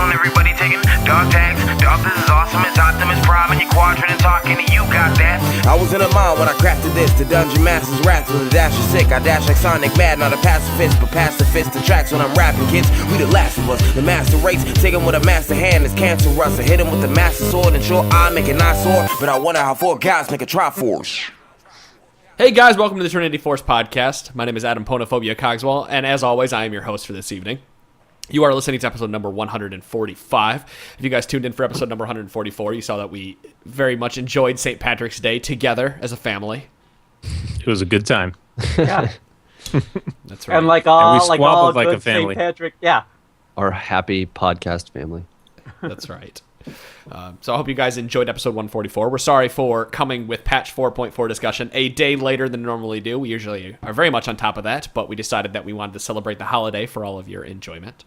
down, everybody taking dog tags. Dog, this is awesome, it's Optimus Prime, and your quadrant and talking, and you got that. I was in a mind when I crafted this. The dungeon master's wrath with a dash of sick. I dash like Sonic Mad, not a pacifist, but pacifist the tracks when I'm rapping, kids. We the last of us, the master race. Take him with a master hand, it's cancerous. I hit him with the master sword, and sure I make an eyesore, but I wonder how 4 guys make a Triforce. Hey guys, welcome to the Trinity Force podcast. My name is Adam Ponophobia Kog'maw, and as always, I am your host for this evening. You are listening to episode number 145. If you guys tuned in for episode number 144, you saw that we very much enjoyed St. Patrick's Day together as a family. It was a good time. Yeah. That's right. And like all, and we like all squabbled like good a family. St. Patrick, yeah. Our happy podcast family. That's right. So I hope you guys enjoyed episode 144. We're sorry for coming with patch 4.4 discussion a day later than normally do. We usually are very much on top of that, but we decided that we wanted to celebrate the holiday for all of your enjoyment.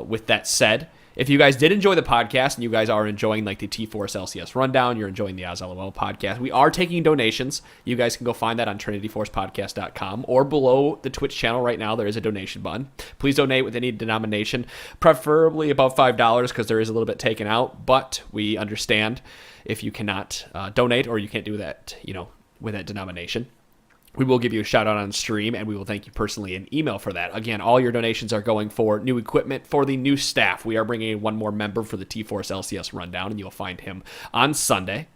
With that said, if you guys did enjoy the podcast and you guys are enjoying like the T-Force LCS rundown, you're enjoying the OzLOL podcast, we are taking donations. You guys can go find that on trinityforcepodcast.com or below the Twitch channel right now. There is a donation button. Please donate with any denomination, preferably above $5 because there is a little bit taken out, but we understand if you cannot donate or you can't do that, with that denomination. We will give you a shout out on stream, and we will thank you personally in email for that. Again, all your donations are going for new equipment for the new staff. We are bringing in one more member for the T-Force LCS rundown, and you'll find him on Sunday.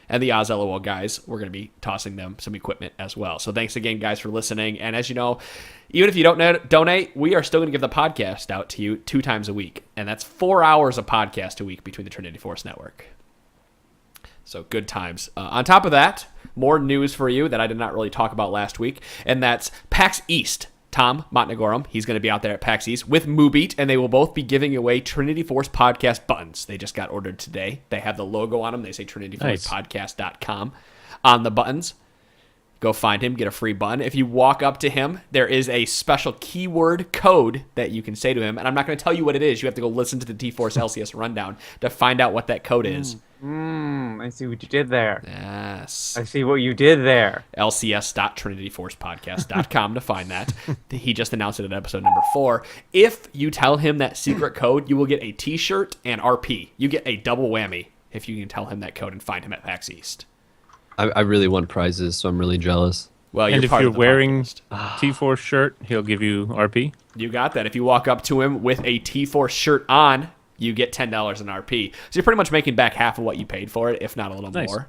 And the OzLOL guys, we're going to be tossing them some equipment as well. So thanks again, guys, for listening. And as you know, even if you don't donate, we are still going to give the podcast out to you 2 times a week. And that's 4 hours of podcast a week between the Trinity Force Network. So good times. On top of that, more news for you that I did not really talk about last week, and that's PAX East. Tom Montnagorum, he's going to be out there at PAX East with Moobeat, and they will both be giving away Trinity Force podcast buttons. They just got ordered today. They have the logo on them. They say trinityforcepodcast.com on the buttons. Go find him, get a free button. If you walk up to him, there is a special keyword code that you can say to him, and I'm not going to tell you what it is. You have to go listen to the T-Force LCS rundown to find out what that code is. I see what you did there. Yes. I see what you did there. lcs.trinityforcepodcast.com to find that. He just announced it at episode number 4. If you tell him that secret code, you will get a t-shirt and RP. You get a double whammy if you can tell him that code and find him at PAX East. I really want prizes, so I'm really jealous. Well, And if you're wearing podcast. T-Force shirt, he'll give you RP. You got that. If you walk up to him with a T-Force shirt on, you get $10 in RP. So you're pretty much making back half of what you paid for it, if not a little more.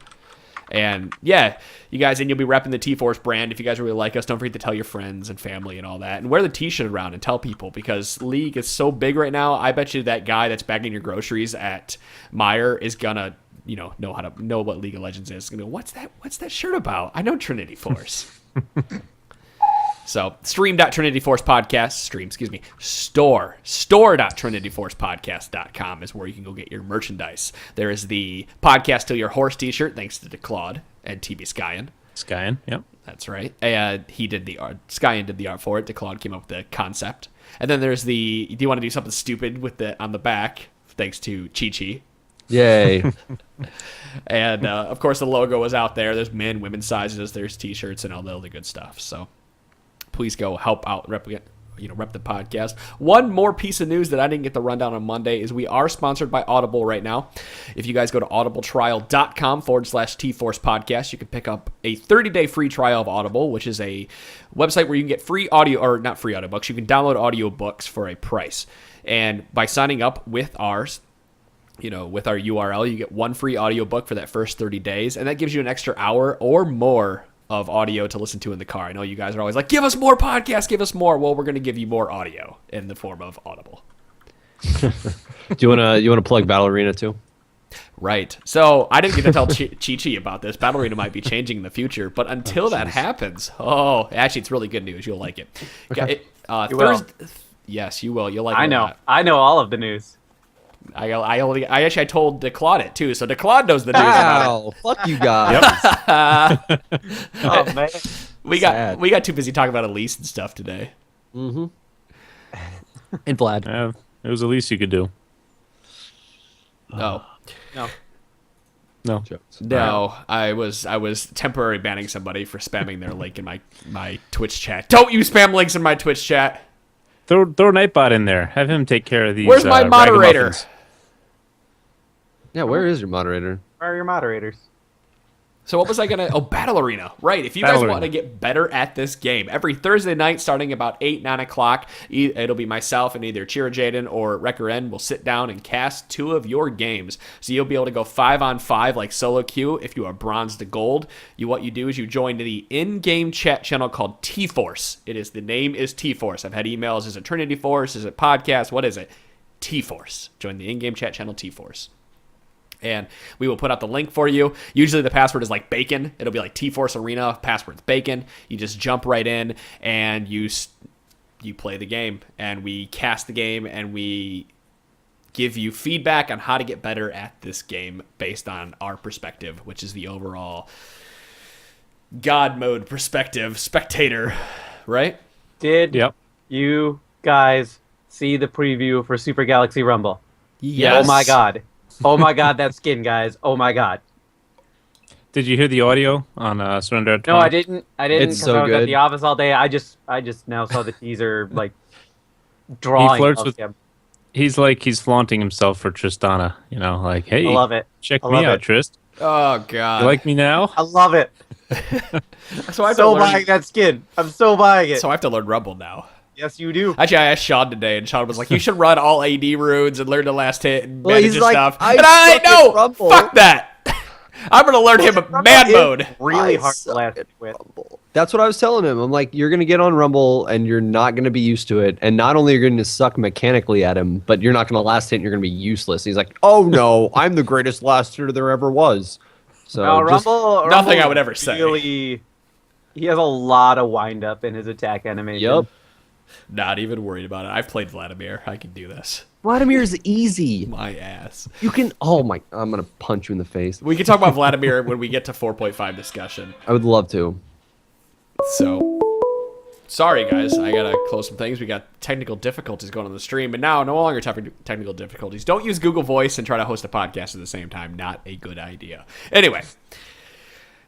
And yeah, you guys, and you'll be repping the T-Force brand. If you guys really like us, don't forget to tell your friends and family and all that. And wear the T-shirt around and tell people, because League is so big right now. I bet you that guy that's bagging your groceries at Meijer is gonna, know how to know what League of Legends is. Gonna go, what's that shirt about? I know Trinity Force. So, store.trinityforcepodcast.com is where you can go get your merchandise. There is the Podcast Till Your Horse t-shirt, thanks to DeClaude and TB Skyen. Skyen, yep. That's right. He did the art. Skyen did the art for it. DeClaude came up with the concept. And then there's the, do you want to do something stupid with the on the back, thanks to Chi-Chi. Yay. And, of course, the logo was out there. There's men, women's sizes, there's t-shirts, and all the other good stuff. So please go help out, rep the podcast. One more piece of news that I didn't get the rundown on Monday is we are sponsored by Audible right now. If you guys go to audibletrial.com/T-Force podcast, you can pick up a 30-day free trial of Audible, which is a website where you can get free audio, or not free audiobooks, you can download audiobooks for a price. And by signing up with ours, with our URL, you get one free audiobook for that first 30 days, and that gives you an extra hour or more of audio to listen to in the car. I know you guys are always like, give us more podcasts, give us more. Well, we're going to give you more audio in the form of Audible. Do you wanna plug Battle Arena too? Right. So I didn't get to tell Chi-Chi about this. Battle Arena might be changing in the future, but until that happens, actually, it's really good news. You'll like it. Okay. Yes, you will. You'll like it. I know. A lot. I know all of the news. I told DeClaude it too, so DeClaude knows the news about it. Fuck you guys. Oh man, We got too busy talking about Elise and stuff today. Mm-hmm. And Vlad. It was the least you could do. No. No. No, I was temporarily banning somebody for spamming their link in my Twitch chat. Don't use spam links in my Twitch chat. Throw Nightbot in there. Have him take care of these. Where's my moderator? Yeah, where is your moderator? Where are your moderators? So what was I gonna? Oh, Battle Arena. Right. If you guys Battle want to Arena. get better at this game, every Thursday night, starting about 8, 9 o'clock, it'll be myself and either Chira Jaden or Wrecker N will sit down and cast 2 of your games. So you'll be able to go 5-on-5 like solo queue if you are bronze to gold. What you do is you join the in-game chat channel called T-Force. The name is T-Force. I've had emails. Is it Trinity Force? Is it podcast? What is it? T-Force. Join the in-game chat channel T-Force. And we will put out the link for you. Usually the password is like bacon. It'll be like T-Force Arena, password's bacon. You just jump right in and you play the game. And we cast the game and we give you feedback on how to get better at this game based on our perspective, which is the overall God mode perspective, spectator, right? Did Yep. you guys see the preview for Super Galaxy Rumble? Yes. Oh my god. Oh my god, that skin, guys. Oh my god. Did you hear the audio on Surrender at No, 20? I didn't. I didn't It's because so I was at good. the office all day. I just now saw the teaser, like drawing. flirts of with- him. He's flaunting himself for Tristana. You know, like, hey, I love it. check I me love out, it. Trist. Oh, God. You like me now? I love it. so I have to So learn, buying that skin. I'm so buying it. so I have to learn Rumble now. Yes, you do. Actually, I asked Sean today, and Sean was like, "You should run all AD runes and learn the last hit and Well, manage he's his like, stuff." "I And I suck at know, Rumble." fuck that. I'm gonna learn him man mode. Really I hard to suck last at with. Rumble. That's what I was telling him. I'm like, you're gonna get on Rumble and you're not gonna be used to it. And not only are you gonna suck mechanically at him, but you're not gonna last hit and you're gonna be useless. He's like, oh no, I'm the greatest last hitter there ever was. So No, just- Rumble. nothing Rumble I would ever say. Really, he has a lot of wind up in his attack animation. Yep. Not even worried about it. I've played Vladimir. I can do this. Vladimir's easy. My ass. You can. Oh my! I'm gonna punch you in the face. We can talk about Vladimir when we get to 4.5 discussion. I would love to. So, sorry guys, I gotta close some things. We got technical difficulties going on the stream, and now no longer technical difficulties. Don't use Google Voice and try to host a podcast at the same time. Not a good idea. Anyway,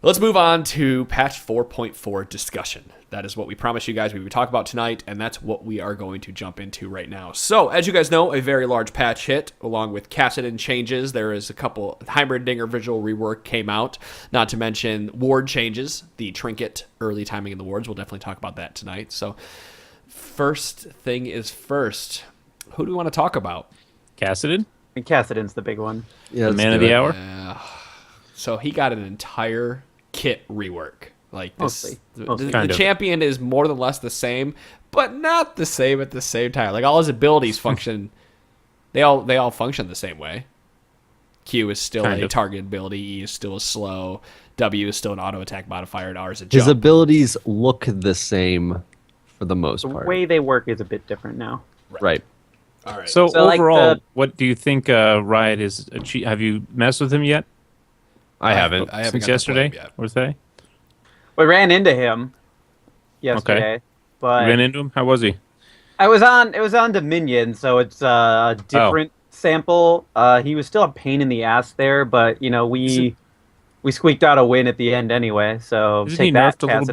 let's move on to patch 4.4 discussion. That is what we promised you guys we would talk about tonight, and that's what we are going to jump into right now. So, as you guys know, a very large patch hit, along with Kassadin changes. There is a couple Heimerdinger visual rework came out, not to mention ward changes, the trinket, early timing in the wards. We'll definitely talk about that tonight. So, first thing is first. Who do we want to talk about? Kassadin, And Kassadin's the big one. Yeah, the let's man of do the it. hour. So he got an entire kit rework. Like this, Mostly. the Mostly. Kind of. champion is more than less the same, but not the same at the same time. Like all his abilities function, they all function the same way. Q is still Kind a of. target ability. E is still a slow. W is still an auto attack modifier. And R is a His jump. abilities look the same for the most The part. way they work is a bit different now. Right. All right. So, So, like, overall, the- what do you think Riot is? Have you messed with him yet? I haven't. I haven't Since got to play yesterday him yet. or today? We ran into him yesterday, but Ran into him. How was he? it was on Dominion, so it's a different sample. He was still a pain in the ass there, but you know we squeaked out a win at the end anyway. So Isn't take he that, nerfed a little Kassadin.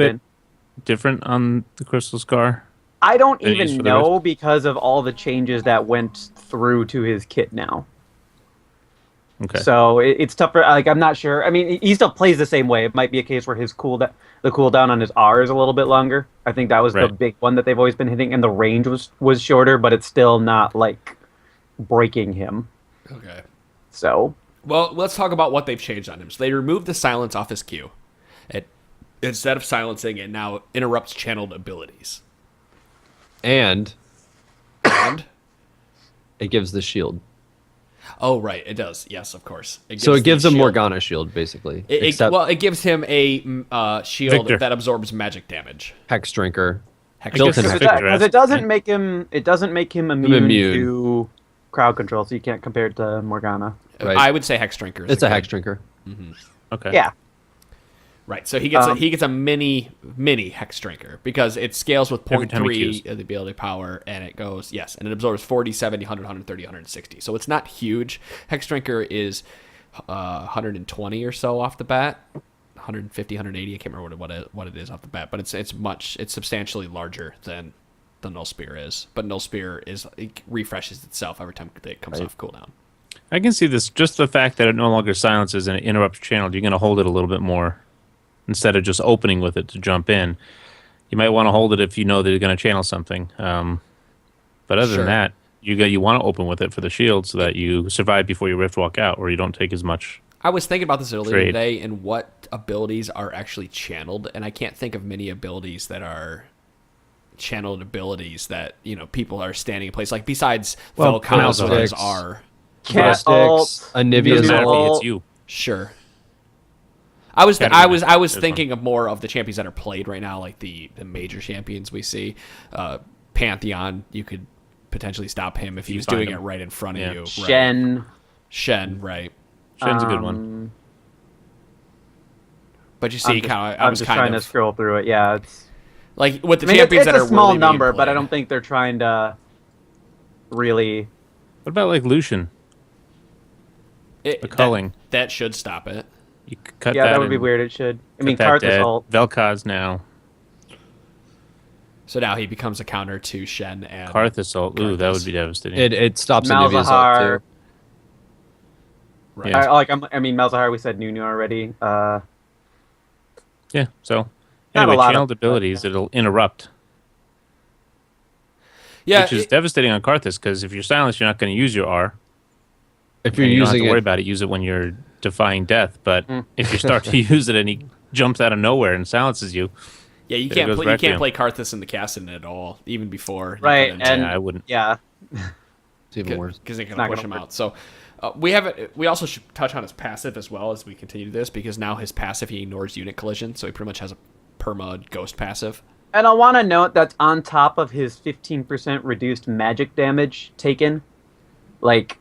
bit different on the Crystal Scar? I don't than he is even for the know because of all the changes that went through to his kit now. Okay. So it's tougher. Like I'm not sure. I mean, he still plays the same way. It might be a case where the cooldown on his R is a little bit longer. I think that was the Right. big one that they've always been hitting, and the range was shorter, but it's still not like breaking him. Okay. So Well, let's talk about what they've changed on him. So they removed the silence off his Q. Instead of silencing, it now interrupts channeled abilities. And And it gives the shield. oh, right, it does. Yes, of course. So it gives the him shield. Morgana shield, basically. Except Well, it gives him a shield Victor. that absorbs magic damage. Hex Drinker. Hex Built guess in it's Hex. Victor, because it doesn't right? make him immune immune. to crowd control, so you can't compare it to Morgana. Right. I would say Hex Drinker. It's a Hex Drinker. Okay. Yeah. Right, so he gets a mini Hex Drinker because it scales with Every time he 0.3 Qs. of the ability power, and it goes, yes, and it absorbs 40, 70, 100, 130, 160. So it's not huge. Hex Drinker is 120 or so off the bat. 150, 180, I can't remember what it is off the bat, but it's substantially larger than the Null Spear is. But Null Spear it refreshes itself every time it comes off cooldown. I can see this. Just the fact that it no longer silences and it interrupts channel, you're going to hold it a little bit more instead of just opening with it to jump in. You might want to hold it if you know that you're going to channel something. But other than that, you want to open with it for the shield so that you survive before you rift walk out, or you don't take as much. I was thinking about this earlier Trade. today and what abilities are actually channeled, and I can't think of many abilities that are channeled abilities that people are standing in place. Like besides Vel'Koz, others are. Cat ult, Anivia's Doesn't matter ult. if it's you. Sure. I was There's thinking of more of the champions that are played right now, like the major champions we see. Pantheon, you could potentially stop him if he was doing it right in front of you. Right. Shen, right. Shen's a good one. But you see, I'm just trying to scroll through it. Yeah, it's like with the champions that it's are a small really being number, but I played. don't think they're trying to really. What about like Lucian? The culling. That should stop it. You could cut Yeah, that would be and weird. It should. I cut mean, that Karthus dead. ult. Vel'Koz now. So now he becomes a counter to Shen and Karthus ult. Ooh, that would be devastating. It stops Anivia's ult Malzahar. too. Right. Yeah. I mean, Malzahar. We said Nunu already. Yeah, so Not a anyway, lot of- channeled abilities, it'll interrupt, Yeah, which is devastating on Karthus, because if you're silenced, you're not going to use your R. If you're And you don't have using to worry it, about it. Use it when you're defying death. But if you start to use it and he jumps out of nowhere and silences you, yeah, you it can't goes play. You back to can't him. play Karthus in the Kassadin at all, even before. Right, and yeah, I wouldn't. yeah, it's even worse. because they can not push gonna him work. out. So we also should touch on his passive as well as we continue this, because now his passive, he ignores unit collision, so he pretty much has a perma ghost passive. and I want to note that's on top of his 15% reduced magic damage taken. Like,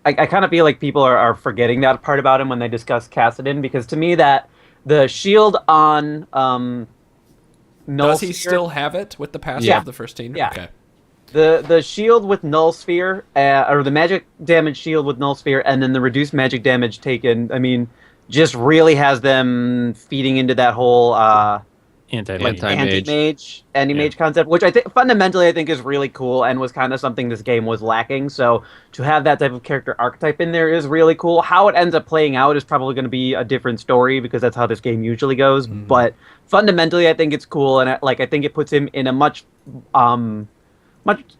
I kind of feel like people are forgetting that part about him when they discuss Kassadin, because to me that the shield on Null Does he Sphere- still have it with the passive Yeah. of the first team? Yeah. Okay. the shield with Null Sphere, or the magic damage shield with Null Sphere, and then the reduced magic damage taken, I mean, just really has them feeding into that whole Anti-mage. anti-mage concept, which I think fundamentally is really cool and was kind of something this game was lacking. So to have that type of character archetype in there is really cool. How it ends up playing out is probably going to be a different story, because that's how this game usually goes. But fundamentally, I think it's cool, and I think it puts him in a much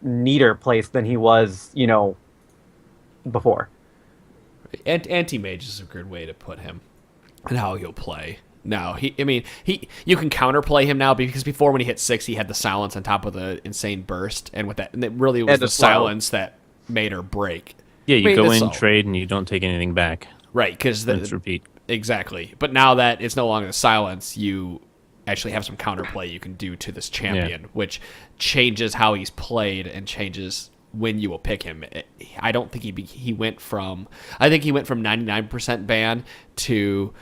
neater place than he was, before. Anti-mage is a good way to put him and how he'll play. Now, you can counterplay him now, because before when he hit 6, he had the silence on top of the insane burst, and it really was And the the slow. silence that made or break. Yeah, you I mean, go that's in, all. trade, and you don't take anything back. Right, because Rinse, repeat. exactly. But now that it's no longer the silence, you actually have some counterplay you can do to this champion, which changes how he's played and changes when you will pick him. I don't think he went from 99% ban to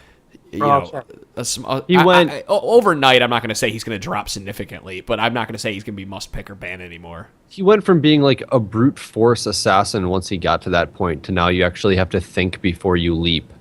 overnight. I'm not going to say he's going to drop significantly, but I'm not going to say he's going to be must pick or ban anymore. He went from being like a brute force assassin once he got to that point to now you actually have to think before you leap.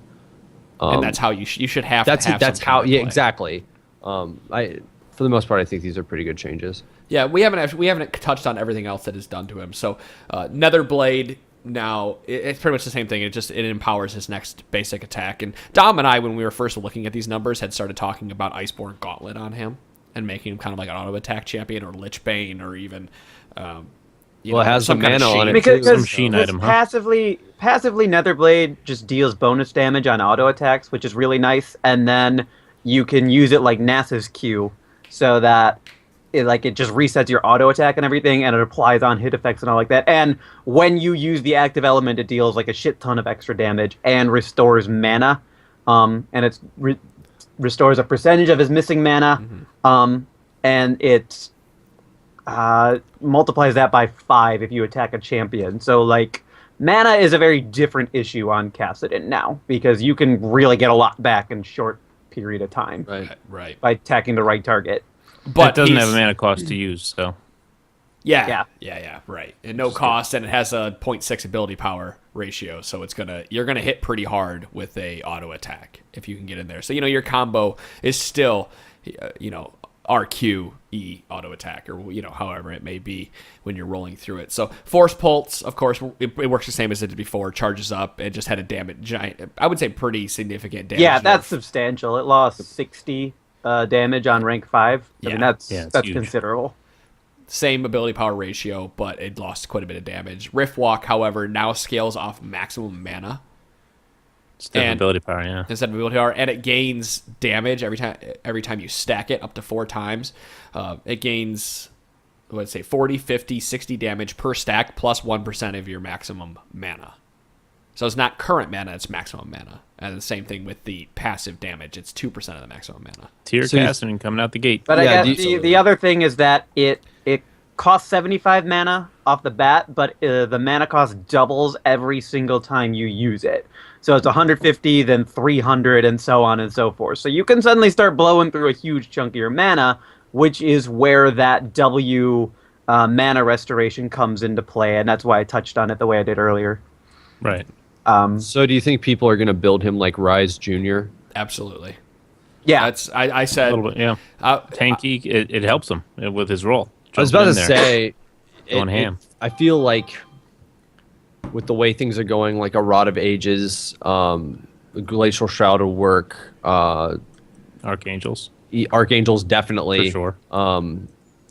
And that's how you should have. That's to have that's some how. Yeah, counterplay. exactly. For the most part, I think these are pretty good changes. Yeah, we haven't touched on everything else that is done to him. So, Netherblade now it's pretty much the same thing. It empowers his next basic attack. And Dom and I, when we were first looking at these numbers, had started talking about Iceborne Gauntlet on him and making him kind of like an auto attack champion, or Lich Bane, or even It has some the kind of mana on sheen. it too. Some sheen item, huh? passively Netherblade just deals bonus damage on auto attacks, which is really nice, and then you can use it like NASA's Q, so that it just resets your auto attack and everything, and it applies on hit effects and all like that. And when you use the active element, it deals like a shit ton of extra damage and restores mana, and it restores a percentage of his missing mana, and it multiplies that by 5 if you attack a champion. So mana is a very different issue on Kassadin now, because you can really get a lot back in short period of time Right. by attacking the right target. But it doesn't he's- have a mana cost to use, so Yeah, right. And no cost, and it has a 0.6 ability power ratio, so you're gonna hit pretty hard with a auto attack if you can get in there. So your combo is still RQE auto attack, or however it may be when you're rolling through it. So Force Pulse, of course, it works the same as it did before. Charges up. It just had a giant, I would say, pretty significant damage. Yeah, that's nerf. substantial. It lost 60 damage on rank 5. I mean, that's huge. considerable. Same ability power ratio, but it lost quite a bit of damage. Rift Walk, however, now scales off maximum mana. Instead of ability power, yeah. Instead of ability power, and it gains damage every time you stack it up to 4 times. It gains, let's say, 40, 50, 60 damage per stack plus 1% of your maximum mana. So it's not current mana, it's maximum mana. And the same thing with the passive damage. It's 2% of the maximum mana. Tier Kassadin coming out the gate. But Yeah, I guess the other thing is that it costs 75 mana off the bat, but the mana cost doubles every single time you use it. So it's 150, then 300, and so on and so forth. So you can suddenly start blowing through a huge chunk of your mana, which is where that W mana restoration comes into play, and that's why I touched on it the way I did earlier. Right. So do you think people are going to build him like Rise Jr.? Absolutely. Yeah. That's I said A little bit, yeah. Tanky, it helps him with his role. I was about to Jumping in there. say, Going ham. I feel like with the way things are going, like a Rod of Ages, Glacial Shroud will work. Archangels. Archangels definitely. For sure.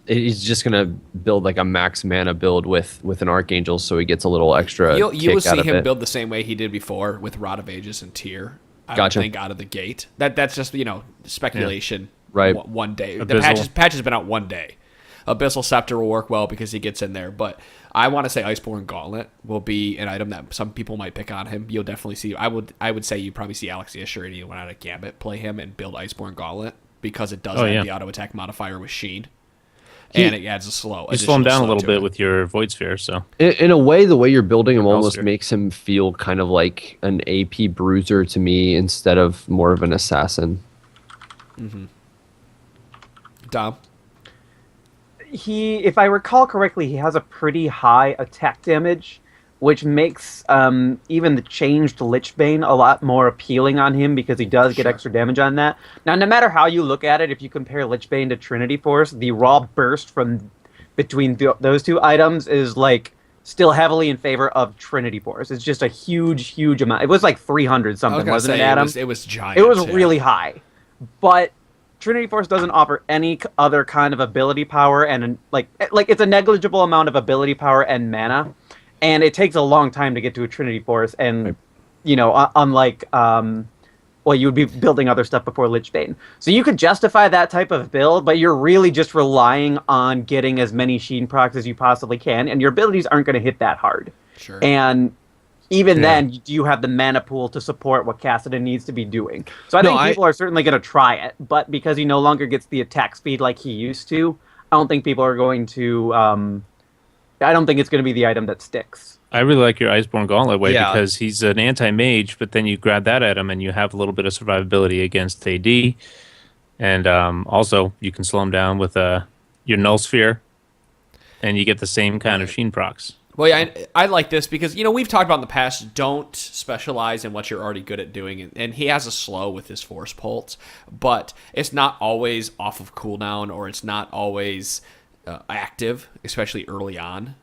He's just gonna build like a max mana build with an Archangel, so he gets a little extra. you will kick see out of him it. build the same way he did before with Rod of Ages and Tier. I Gotcha. would think out of the gate. That's just speculation. Right. One day. The Abyssal. patch has been out one day. Abyssal Scepter will work well because he gets in there, but I want to say Iceborne Gauntlet will be an item that some people might pick on him. You'll definitely see. I would say you probably see Alex Isher and anyone out of Gambit play him and build Iceborne Gauntlet because it does have the auto attack modifier with Sheen, and it adds a slow. You slow him down a additional little slow bit to it. with your Void Sphere, so. In a way, the way you're building him almost Ulster. makes him feel kind of like an AP bruiser to me instead of more of an assassin. Dom. If I recall correctly, he has a pretty high attack damage, which makes even the changed Lichbane a lot more appealing on him because he does get extra damage on that. Now, no matter how you look at it, if you compare Lichbane to Trinity Force, the raw burst from between those two items is like still heavily in favor of Trinity Force. It's just a huge amount. It was like 300 something, wasn't it, Adam? It was giant. It was really high, but Trinity Force doesn't offer any other kind of ability power, and like it's a negligible amount of ability power and mana, and it takes a long time to get to a Trinity Force, and unlike you would be building other stuff before Lichbane, so you could justify that type of build, but you're really just relying on getting as many Sheen procs as you possibly can, and your abilities aren't going to hit that hard. Sure. And even then, you have the mana pool to support what Kassadin needs to be doing. So I think people are certainly going to try it, but because he no longer gets the attack speed like he used to, I don't think people are going to... I don't think it's going to be the item that sticks. I really like your Iceborne Gauntlet way Yeah. because he's an anti-mage, but then you grab that item and you have a little bit of survivability against AD. And also, you can slow him down with your Null Sphere, and you get the same kind of Sheen procs. Well, yeah, I like this because, we've talked about in the past, don't specialize in what you're already good at doing. And he has a slow with his Force Pulse, but it's not always off of cooldown or it's not always active, especially early on,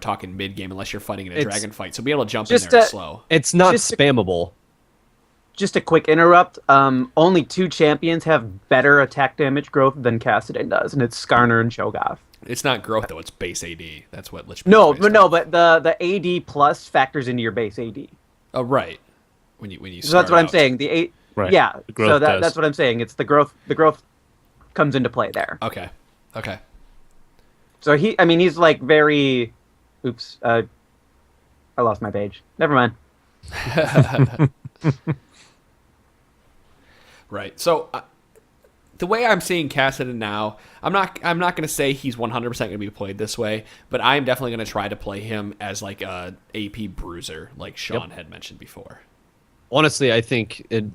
talking mid-game unless you're fighting in a dragon fight. So be able to jump in there and slow. It's not Just a- spammable. Just a quick interrupt. Only 2 champions have better attack damage growth than Kassadin does, and it's Skarner and Cho'Gath. It's not growth, though. It's base AD. That's what Lich No, is based but on. but the AD plus factors into your base AD. Oh, right. When you So start that's what I'm out. saying. The Right. yeah. The growth So does. that's what I'm saying. It's the growth. The growth comes into play there. Okay. So he's like very. Oops. I lost my page. Never mind. Right. So the way I'm seeing Kassadin now, I'm not going to say he's 100% going to be played this way, but I'm definitely going to try to play him as like a AP bruiser, like Sean had mentioned before. Honestly, I think it'd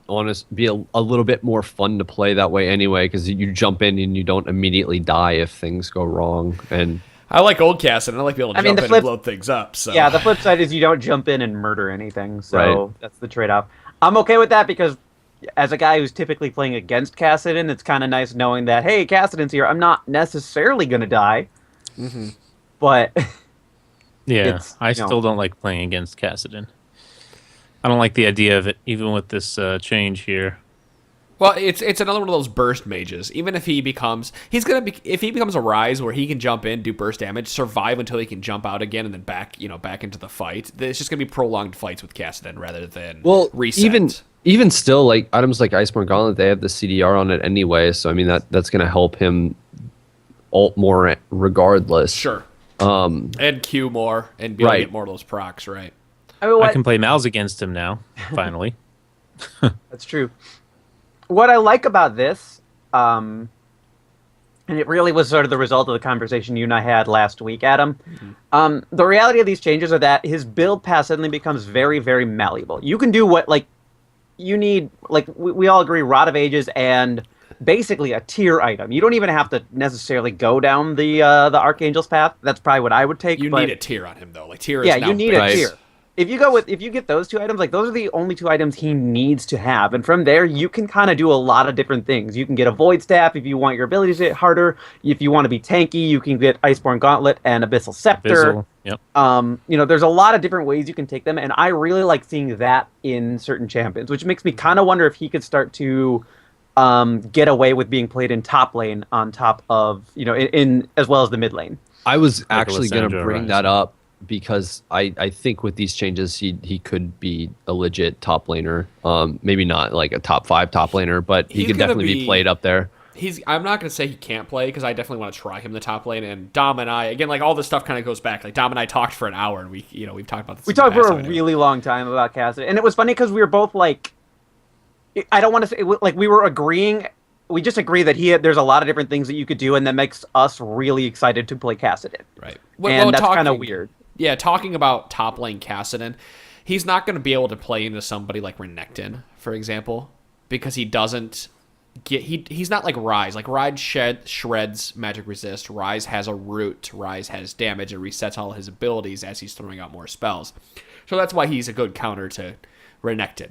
be a little bit more fun to play that way anyway, because you jump in and you don't immediately die if things go wrong. And I like old Kassadin. I like being able to jump in and blow things up. So Yeah, the flip side is you don't jump in and murder anything. So Right. that's the trade-off. I'm okay with that because as a guy who's typically playing against Kassadin, it's kind of nice knowing that, hey, Kassadin's here. I'm not necessarily going to die. But Yeah, It's, I you know- still don't like playing against Kassadin. I don't like the idea of it, even with this change here. Well, it's another one of those burst mages. Even if he becomes, if he becomes a Rise where he can jump in, do burst damage, survive until he can jump out again, and then back into the fight. It's just gonna be prolonged fights with Kassadin rather than reset. Even still, like items like Iceborne Gauntlet, they have the CDR on it anyway. So I mean that's going to help him ult more regardless. Sure. And Q more and be able to get more of those procs, right? I mean, I can play Mal's against him now, finally. That's true. What I like about this, and it really was sort of the result of the conversation you and I had last week, Adam. The reality of these changes are that his build pass suddenly becomes very, very malleable. You can do what, like, you need, like, we all agree, Rod of Ages and basically a tier item. You don't even have to necessarily go down the Archangel's path. That's probably what I would take. You but, need a tier on him though. Like tier is yeah, now you need base. a tier. If you get those two items, like those are the only two items he needs to have, and from there you can kind of do a lot of different things. You can get a Void Staff if you want your abilities to hit harder. If you want to be tanky, you can get Iceborne Gauntlet and Abyssal Scepter. Abyssal, yep. There's a lot of different ways you can take them, and I really like seeing that in certain champions, which makes me kind of wonder if he could start to get away with being played in top lane on top of in as well as the mid lane. I was Like actually going to Lysandra bring Rise. that up because I think with these changes he could be a legit top laner. Maybe not like a top 5 top laner, but he He's could gonna definitely be played up there. I'm not going to say he can't play because I definitely want to try him the top lane. And Dom and I, again, like all this stuff kind of goes back. Like Dom and I talked for an hour, and we've talked about this. We in the talked past for a already. really long time about Kassadin, and it was funny because we were both like, I don't want to say like we were agreeing. We just agree that there's a lot of different things that you could do, and that makes us really excited to play Kassadin. Right. And that's kind of weird. Yeah, talking about top lane Kassadin, he's not going to be able to play into somebody like Renekton, for example, because he doesn't get he's not like Rise. Like Rise shreds magic resist. Rise has a root. Rise has damage and resets all his abilities as he's throwing out more spells. So that's why he's a good counter to Renekton.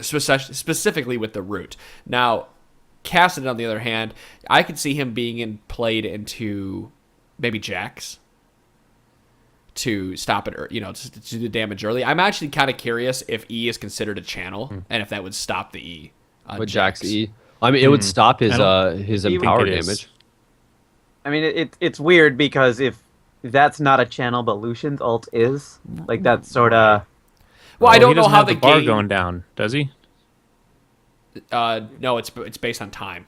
Specifically with the root. Now, Kassadin, on the other hand, I could see him being played into maybe Jax to stop it, or to do the damage early. I'm actually kind of curious if E is considered a channel, and if that would stop the E. With Jax E, I mean, it would stop his empower it is. damage. I mean, it's weird because if that's not a channel, but Lucian's ult is, like, that's sort of. Well, I He don't know doesn't how have the bar game. going down, does he? No, it's based on time.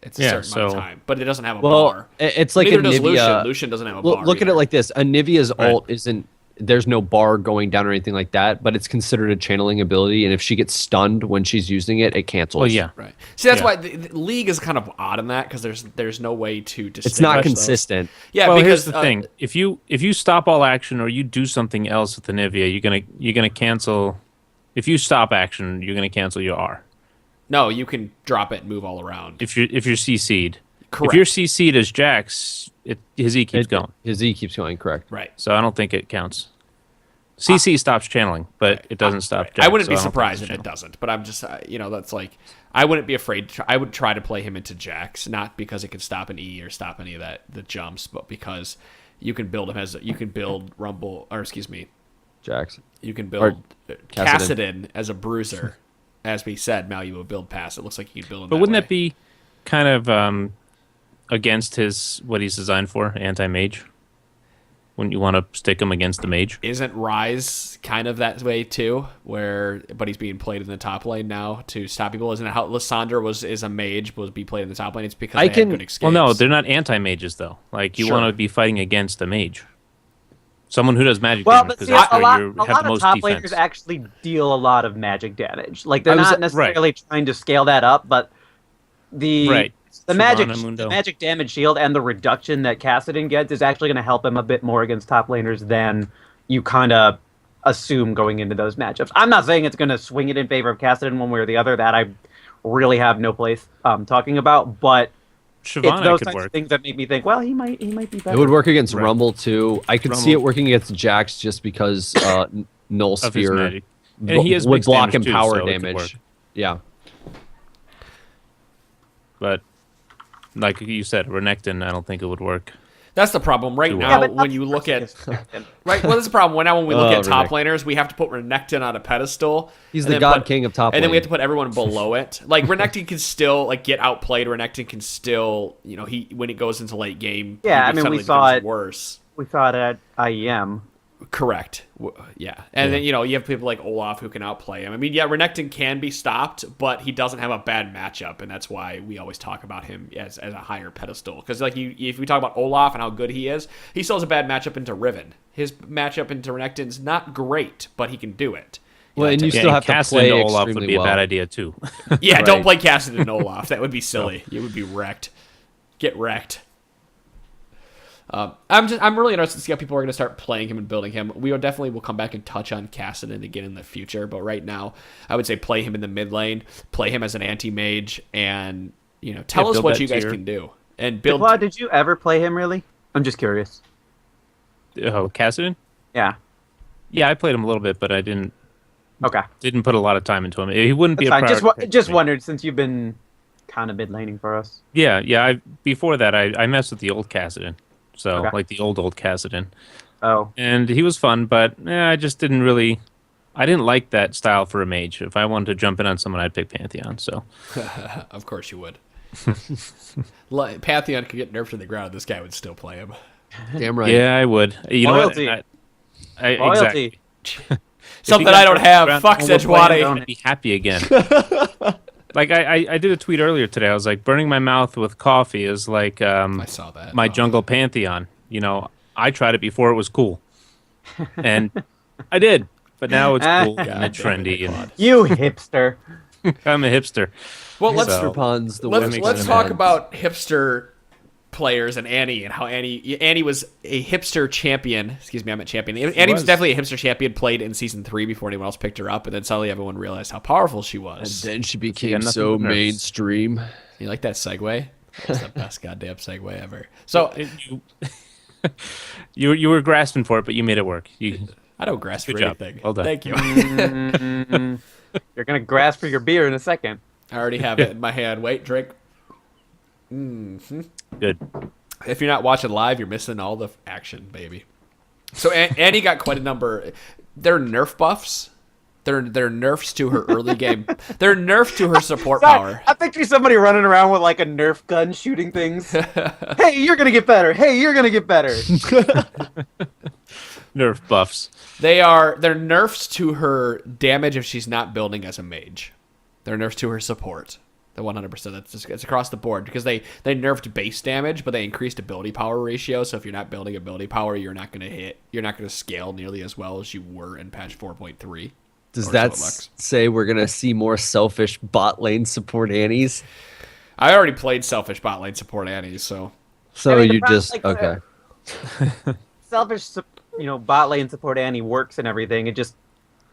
It's a Yeah, certain amount of so- time, but it doesn't have a Well, bar. it's like Neither a does Lucian. Nivea. Lucian doesn't have a bar. Look at it either. like this: a Nivea's Right. ult isn't. There's no bar going down or anything like that, but it's considered a channeling ability, and if she gets stunned when she's using it, it cancels. Well, yeah. Right. See, that's Yeah. why the League is kind of odd in that because there's no way to distinguish It's not those. consistent. Yeah, Well, because here's the thing: if you stop all action or you do something else with the Nivea, you're gonna cancel. If you stop action, you're gonna cancel your R. No, you can drop it and move all around. If you're CC'd. Correct. If you're CC'd as Jax, his E keeps going. His E keeps going. Correct. Right. So I don't think it counts. CC stops channeling, but it doesn't stop. Jax, I wouldn't so be don't think surprised it's if it channel. doesn't, but I'm just, that's like, I wouldn't be afraid. I would try to play him into Jax, not because it can stop an E or stop any of the jumps, but because you can build him you can build Rumble, or excuse me, Jax. you can build Kassadin. Kassadin as a bruiser. As we said, malleable build pass. It looks like you could build him. But wouldn't that be kind of against what he's designed for, anti-mage? Wouldn't you want to stick him against the mage? Isn't Rise kind of that way too? But he's being played in the top lane now to stop people. Isn't it how Lysandra is a mage, was be played in the top lane? It's because they had good escapes. Well, no, they're not anti-mages though. Like you Sure. want to be fighting against the mage, someone who does magic Well, damage, but because see, that's a where lot you of have the most top defense. laners actually deal a lot of magic damage. Like, they're I was- not necessarily trying to scale that up, but the Right. the Shyvana, Mundo. the magic damage shield and the reduction that Kassadin gets is actually going to help him a bit more against top laners than you kind of assume going into those matchups. I'm not saying it's going to swing it in favor of Kassadin one way or the other. That I really have no place talking about, but it's Shyvana those could types work. of things that make me think, well, he might be better. It would work against Right. Rumble too. I could see it Rumble. working against Jax just because Null Of his Sphere magic. And he has would mixed block damage and too, power so it could damage. work. Yeah. but like you said, Renekton, I don't think it would work. That's the problem right Yeah, now. but When you look at right, well, that's the problem. Now when we look Oh, at top Renekton. laners, we have to put Renekton on a pedestal. He's and the then god king of top and then we lane. have to put everyone below it. Like Renekton can still like get outplayed. Renekton can still, he when it goes into late game. Yeah, he I mean, we suddenly saw becomes it. worse. We saw it at IEM. Correct. Yeah. And then, you have people like Olaf who can outplay him. I mean, yeah, Renekton can be stopped, but he doesn't have a bad matchup, and that's why we always talk about him as a higher pedestal. Because, like, if we talk about Olaf and how good he still has a bad matchup into Riven. His matchup into Renekton's not great, but he can do it. Well, and you Yeah, still and have to Kassadin play to Olaf would extremely be a well. bad idea too. Yeah, Right. don't play Kassadin and Olaf. That would be silly. You would be wrecked. Get wrecked. I'm really interested to see how people are going to start playing him and building him. We will come back and touch on Kassadin again in the future, but right now I would say play him in the mid lane, play him as an anti-mage, and tell us build what that you guys tier. can do and build. Claude, did you ever play him, really? I'm just curious. Oh, Kassadin? Yeah. Yeah, I played him a little bit, but I didn't Okay. put a lot of time into him. He wouldn't be That's a fine. priority pick Just for me. wondered, since you've been kind of mid-laning for us. Yeah. Before that, I messed with the old Kassadin, so Okay. like the old Kassadin, Oh. and he was fun, but I just didn't really. I didn't like that style for a mage. If I wanted to jump in on someone, I'd pick Pantheon. So Of course you would. Pantheon could get nerfed to the ground. This guy would still play him. Damn right. yeah, I would. You Loyalty. know what? I Loyalty. exactly. Something If he I got don't nerfed have. around Fuck the whole play, Sejuani. I'd be happy again. Like I did a tweet earlier today. I was like, burning my mouth with coffee is like I saw that. my Oh. jungle pantheon. I tried it before it was cool, and I did. But now it's cool and it's trendy, and You hipster. I'm a hipster. Well, let's So- Hipster puns, the let's worst let's kind of talk puns. about hipster players and Annie and how Annie was a hipster champion. Excuse me, I meant champion. Annie was was. definitely a hipster champion. Played in season 3 before anyone else picked her up, and then suddenly everyone realized how powerful she And was. then she became nothing so but nerfs. mainstream. You like that segue? That's the best goddamn segue ever. So You were grasping for it, but you made it work. I don't grasp for Good job. anything. Well done. Thank you. You're going to grasp for your beer in a second. I already have it in my hand. Wait, drink. Good. If you're not watching live, you're missing all the action, baby. So Annie got quite a number. They're nerf buffs. They're nerfs to her early game. They're nerfed to her support power. I picture somebody running around with like a Nerf gun shooting things. Hey, you're going to get better. Hey, you're going to get better. Nerf buffs. They're nerfs to her damage if she's not building as a mage. They're nerfs to her support. The 100%. It's across the board because they nerfed base damage, but they increased ability power ratio. So if you're not building ability power, you're not going to scale nearly as well as you were in patch 4.3. Does Or that so it looks. say we're going to see more selfish bot lane support Annies? I already played selfish bot lane support Annie, so So I mean, the you problem- just, like, okay. Selfish, bot lane support Annie works and everything. It just,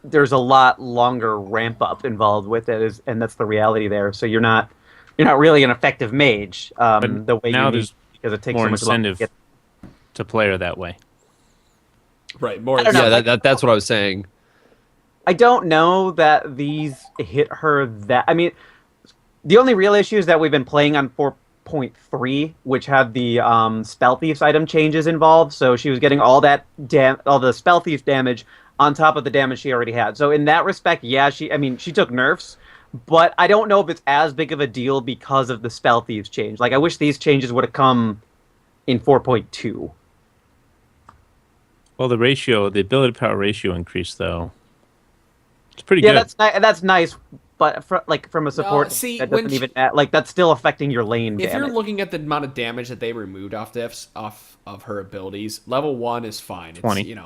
there's a lot longer ramp up involved with it, and that's the reality there. So you're not really an effective mage the way now you need, there's because it takes more so much longer incentive to get. to play her that way. right more. I don't know. Yeah, that's what I was saying. I don't know that these hit her that. I mean, the only real issue is that we've been playing on 4.3, which had the Spell Thief's item changes involved. So she was getting all the Spell Thief damage on top of the damage she already had. So in that respect, yeah, she took nerfs, but I don't know if it's as big of a deal because of the Spell Thieves change. Like, I wish these changes would have come in 4.2. Well, the ability power ratio increased though. It's pretty Yeah, good. that's nice, but from a support, see, that when doesn't even that's still affecting your lane If damage. you're looking at the amount of damage that they removed off of her abilities, level 1 is fine. It's, 20.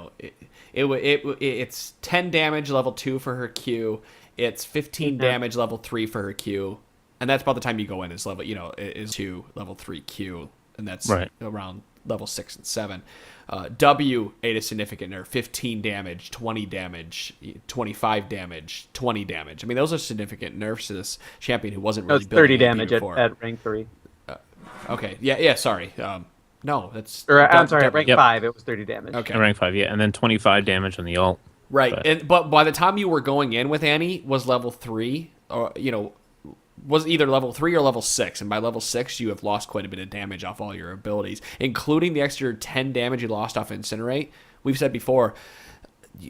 It's 10 damage level 2 for her Q. It's 15 damage level 3 for her Q, and that's about the time you go in is level is to level 3 Q, and that's Right. around level 6 and 7. W ate a significant nerf: 15 damage, 20 damage, 25 damage, 20 damage. I mean, those are significant nerfs to this champion who wasn't No, really it's building 30 AP damage before. at rank 3. Okay. Yeah. Sorry. No, that's. Or I'm sorry, at W. rank Yep. 5 it was 30 damage. Okay. At rank 5, yeah, and then 25 damage on the ult. Right. But- But by the time you were going in with Annie was level 3, or was either level 3 or level 6, and by level 6 you have lost quite a bit of damage off all your abilities, including the extra 10 damage you lost off Incinerate. We've said before,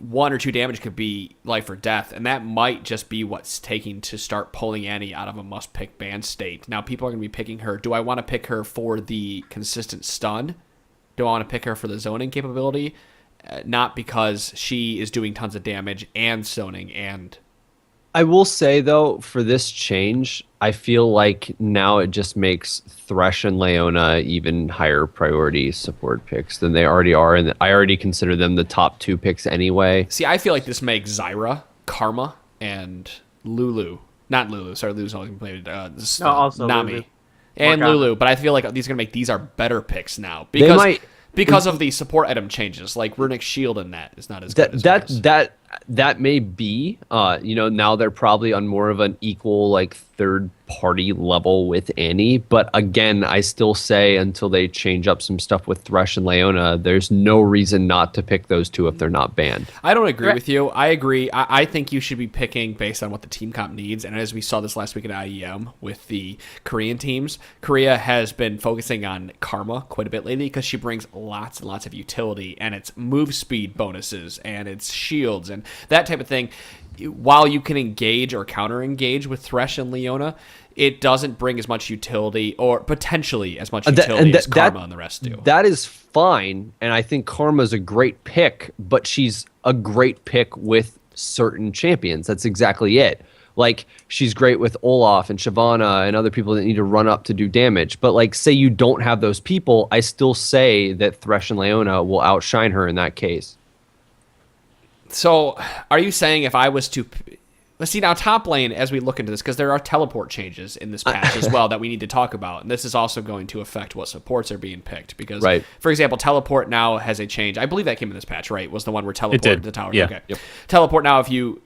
1 or 2 damage could be life or death, and that might just be what's taking to start pulling Annie out of a must-pick ban state. Now, people are going to be picking her. Do I want to pick her for the consistent stun? Do I want to pick her for the zoning capability? Not because she is doing tons of damage and zoning and... I will say, though, for this change, I feel like now it just makes Thresh and Leona even higher priority support picks than they already are, and I already consider them the top 2 picks anyway. See, I feel like this makes Zyra, Karma, and Lulu. Not Lulu, sorry, Lulu's always been played. Also Nami. Lulu. And Morgana. Lulu, but I feel like these are going to make these are better picks now. Because of the support item changes, like Runic Shield and that is not as good as it was. That may be, now they're probably on more of an equal, like, third party level with Annie. But again, I still say until they change up some stuff with Thresh and Leona, there's no reason not to pick those 2 if they're not banned. I don't agree with you. I agree. I think you should be picking based on what the team comp needs. And as we saw this last week at IEM with the Korean teams, Korea has been focusing on Karma quite a bit lately because she brings lots and lots of utility, and it's move speed bonuses and it's shields and that type of thing. While you can engage or counter engage with Thresh and Leona, it doesn't bring as much utility, or potentially as much utility as Karma and the rest do. That is fine, and I think Karma's a great pick, but she's a great pick with certain champions. That's exactly it. Like, she's great with Olaf and Shyvana and other people that need to run up to do damage. But, like, say you don't have those people, I still say that Thresh and Leona will outshine her in that case. So, are you saying if I was to... Let's see, now top lane, as we look into this, because there are teleport changes in this patch as well that we need to talk about. And this is also going to affect what supports are being picked. Because, for example, teleport now has a change. I believe that came in this patch, right? Was the one where teleport to the tower. Yeah. Okay. Yep. Teleport now, if you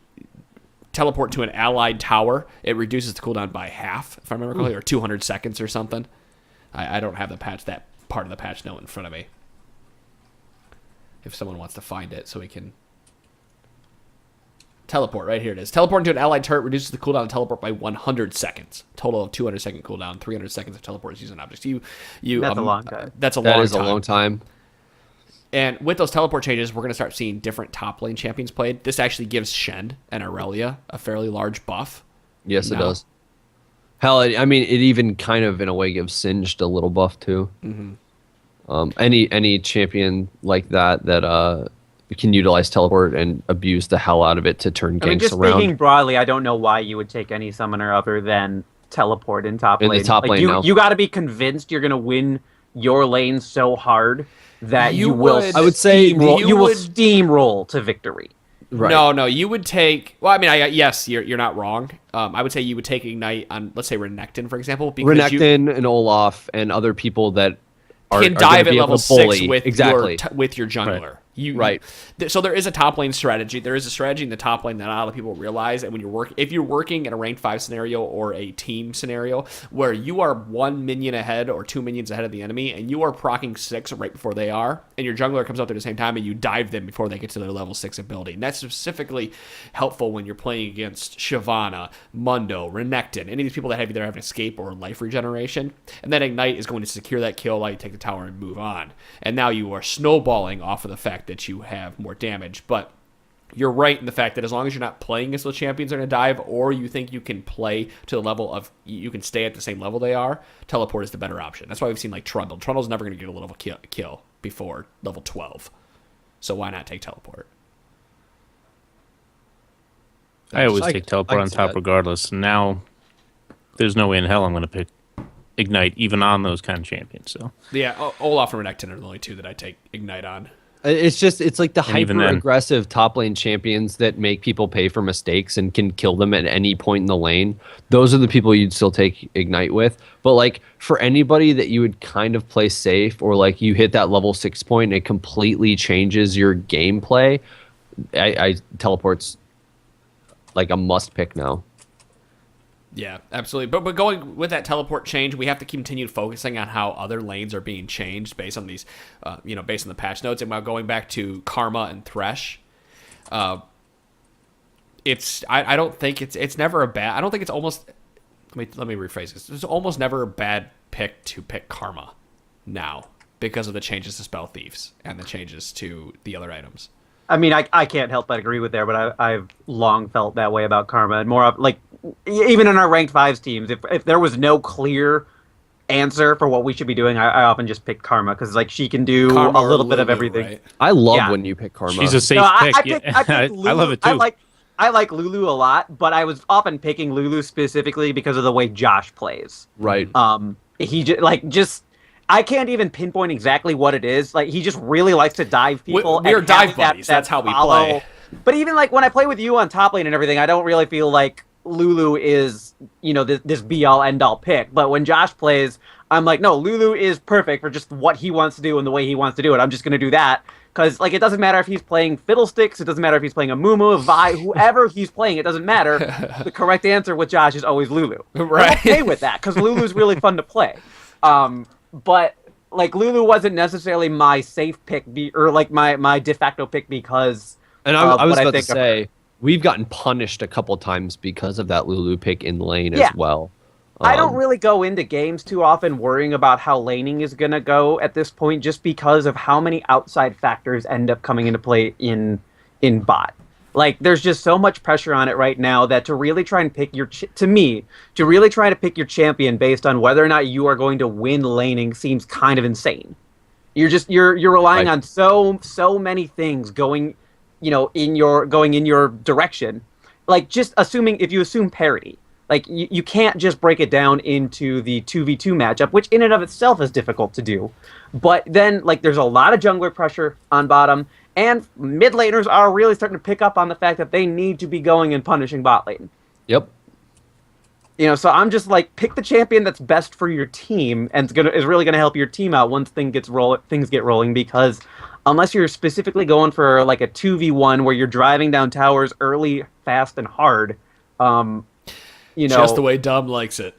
teleport to an allied tower, it reduces the cooldown by half, if I remember correctly, or 200 seconds or something. I don't have that part of the patch note in front of me. If someone wants to find it so we can... Teleport, right here it is. Teleporting to an allied turret reduces the cooldown of teleport by 100 seconds. Total of 200 second cooldown, 300 seconds of teleport using objects. That's a long time. That is a long time. And with those teleport changes, we're going to start seeing different top lane champions played. This actually gives Shen and Aurelia a fairly large buff. Yes, it does. Hell, I mean, it even kind of, in a way, gives Singed a little buff, too. Mm-hmm. Any champion like that can utilize teleport and abuse the hell out of it to turn ganks around. Speaking broadly, I don't know why you would take any summoner other than teleport in top lane. In the top lane, no. You got to be convinced you're going to win your lane so hard that you will. I would say you will steamroll to victory. Right. No, you would take... Well, I mean, yes, you're not wrong. I would say you would take Ignite on, let's say, Renekton, for example. Because Renekton and Olaf and other people that can dive at level 6 with your jungler. Right. So there is a top lane strategy. There is a strategy in the top lane that not a lot of people realize. And when if you're working in a ranked 5 scenario or a team scenario where you are 1 minion ahead or 2 minions ahead of the enemy and you are proccing 6 right before they are, and your jungler comes out there at the same time and you dive them before they get to their level 6 ability. And that's specifically helpful when you're playing against Shyvana, Mundo, Renekton, any of these people that either have an escape or life regeneration. And then Ignite is going to secure that kill while you take the tower and move on. And now you are snowballing off of the fact that you have more damage. But you're right in the fact that as long as you're not playing against those champions are going to dive, or you think you can play to the level of you can stay at the same level they are, teleport is the better option. That's why we've seen like Trundle. Trundle's never going to get a level kill before level 12. So why not take teleport? I always take teleport on top regardless. Now there's no way in hell I'm going to pick Ignite even on those kind of champions. So yeah, Olaf and Renekton are the only 2 that I take Ignite on. It's like the hyper-aggressive top lane champions that make people pay for mistakes and can kill them at any point in the lane. Those are the people you'd still take Ignite with. But like for anybody that you would kind of play safe, or like you hit that level 6 point and it completely changes your gameplay, I teleport's like a must pick now. Yeah, absolutely. But going with that teleport change, we have to continue focusing on how other lanes are being changed based on these, based on the patch notes. And while going back to Karma and Thresh, I don't think it's never a bad. I don't think it's almost. let me rephrase this. There's almost never a bad pick to pick Karma now because of the changes to Spell Thieves and the changes to the other items. I mean, I can't help but agree with there, but I've long felt that way about Karma. And more of, like, even in our ranked 5s teams, if there was no clear answer for what we should be doing, I often just pick Karma, because, like, she can do Karma a little or bit of Lulu, everything. right? I love Yeah. when you pick Karma. She's a safe No, pick. I pick Lulu. I love it too. I like Lulu a lot, but I was often picking Lulu specifically because of the way Josh plays. right. He just I can't even pinpoint exactly what it is. Like, he just really likes to dive people. We're and dive having that buddies. That's how we follow. play. But even, like, when I play with you on top lane and everything, I don't really feel like Lulu is, you know, this be-all, end-all pick. But when Josh plays, I'm like, no, Lulu is perfect for just what he wants to do and the way he wants to do it. I'm just going to do that. Because, like, it doesn't matter if he's playing Fiddlesticks, it doesn't matter if he's playing a Mumu, a Vi, whoever he's playing, it doesn't matter. The correct answer with Josh is always Lulu. Right. I'm okay with that, because Lulu's really fun to play. But, like, Lulu wasn't necessarily my safe pick, or, like, my de facto pick because And I was what I about to think of her. say, we've gotten punished a couple times because of that Lulu pick in lane Yeah. as well. I don't really go into games too often worrying about how laning is going to go at this point, just because of how many outside factors end up coming into play in bot. Like, there's just so much pressure on it right now that to really try and pick to really try to pick your champion based on whether or not you are going to win laning seems kind of insane. You're relying Right. on so many things going, you know, in your direction. Like, just if you assume parity. Like, you can't just break it down into the 2v2 matchup, which in and of itself is difficult to do. But then, like, there's a lot of jungler pressure on bottom, and mid laners are really starting to pick up on the fact that they need to be going and punishing bot lane. Yep. You know, so I'm just like, pick the champion that's best for your team and is really going to help your team out once things get rolling, because unless you're specifically going for, like, a 2v1 where you're driving down towers early, fast, and hard, you know, Just the way Dub likes it.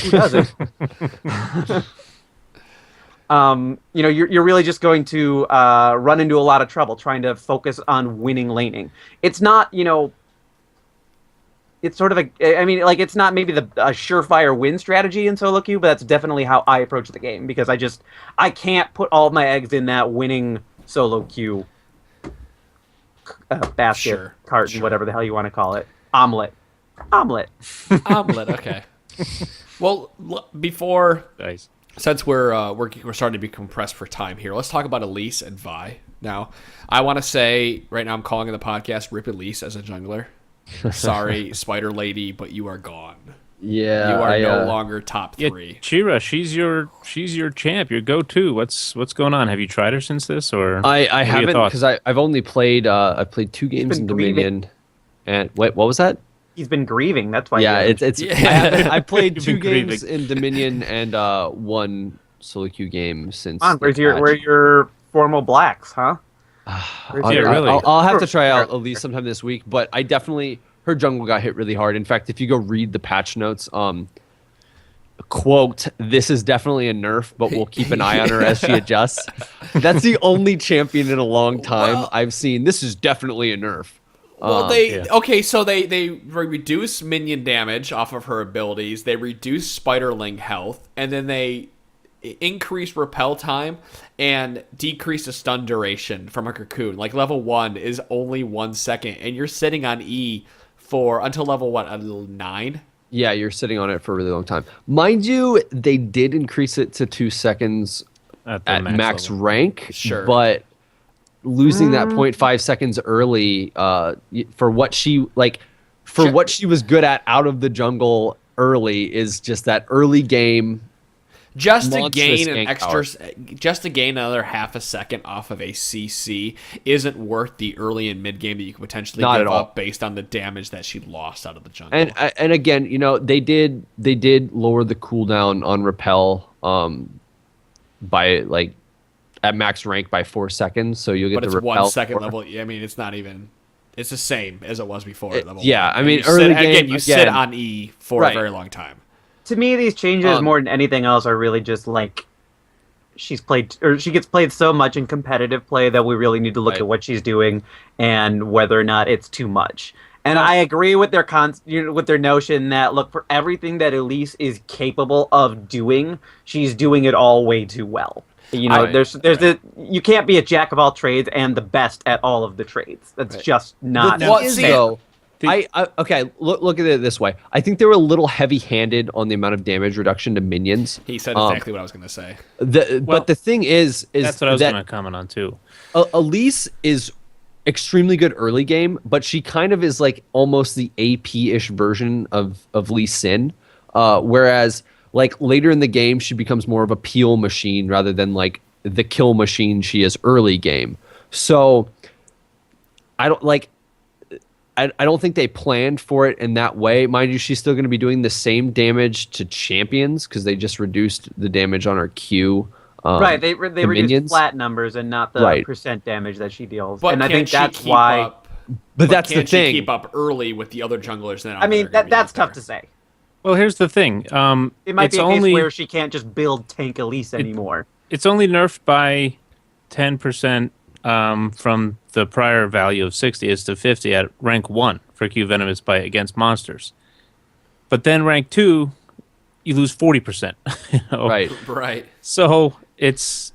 who doesn't? You know, you're really just going to run into a lot of trouble trying to focus on winning laning. It's not, you know, it's sort of it's not maybe a surefire win strategy in solo queue, but that's definitely how I approach the game, because I can't put all of my eggs in that winning solo queue basket, Sure, carton, sure. whatever the hell you want to call it. Omelet. Omelet, okay. Well, before, Nice. since we're starting to be compressed for time here, let's talk about Elise and Vi. Now, I want to say right now, I'm calling in the podcast, rip Elise as a jungler. Sorry, Spider Lady, but you are gone. Yeah. You are no longer top Yeah, 3. Chira, she's your champ, your go-to. What's going on? Have you tried her since this, or I what are your haven't, thoughts? because I've only played I played 2 games been in Dominion, and wait, what was that? He's been grieving. That's why. Yeah, he- it's Yeah. I played You've 2 been games grieving. in Dominion and 1 solo queue game since. Come on, the patch. where your formal blacks, huh? I'll, Yeah, really. I'll have to try out Elise sometime this week, but I definitely, her jungle got hit really hard. In fact, if you go read the patch notes, quote, "This is definitely a nerf, but we'll keep an eye on her as she adjusts." That's the only champion in a long time Well- I've seen. This is definitely a nerf. Well, yeah. okay, so they reduce minion damage off of her abilities. They reduce Spiderling health, and then they increase repel time and decrease the stun duration from a cocoon. Like, level 1 is only 1 second, and you're sitting on E for until level 9. Yeah, you're sitting on it for a really long time. Mind you, they did increase it to 2 seconds the at max level. rank, Sure. but losing that 0.5 seconds early for what she what she was good at out of the jungle early is just that early game. Just to Monstrous gain an gank extra, just to gain another half a second off of a CC isn't worth the early and mid game that you could potentially Not give at all. up based on the damage that she lost out of the jungle. And again, you know, they did lower the cooldown on repel by like at max rank by 4 seconds, so you'll get but the it's repel 1 second for- level. I mean, it's not even. It's the same as it was before at level yeah, 1. I mean, You early sit, game, you sit again. on E for Right. a very long time. To me, these changes more than anything else are really just like she gets played so much in competitive play that we really need to look Right. at what she's doing and whether or not it's too much. And I agree with their with their notion that, look, for everything that Elise is capable of doing, she's doing it all way too well. You know, you can't be a jack of all trades and the best at all of the trades. That's just not. The thing is, though, okay, look at it this way. I think they were a little heavy-handed on the amount of damage reduction to minions. He said exactly what I was going to say. But the thing is that's what I was going to comment on too. Elise is extremely good early game, but she kind of is like almost the AP-ish version of Lee Sin, whereas like later in the game she becomes more of a peel machine rather than like the kill machine she is early game. So I don't think they planned for it in that way. Mind you, she's still going to be doing the same damage to champions because they just reduced the damage on her Q. Right, they reduced flat numbers and not the percent damage that she deals. But and I think that's why. But that's the thing. She keep up early with the other junglers? Then I mean, that's tough to say. Well, here's the thing. It might be a case where she can't just build tank Elise anymore. It's only nerfed by 10% from the prior value of 60 is to 50 at rank 1 for Q Venomous Bite against monsters. But then rank 2, you lose 40%. You know? Right. So it's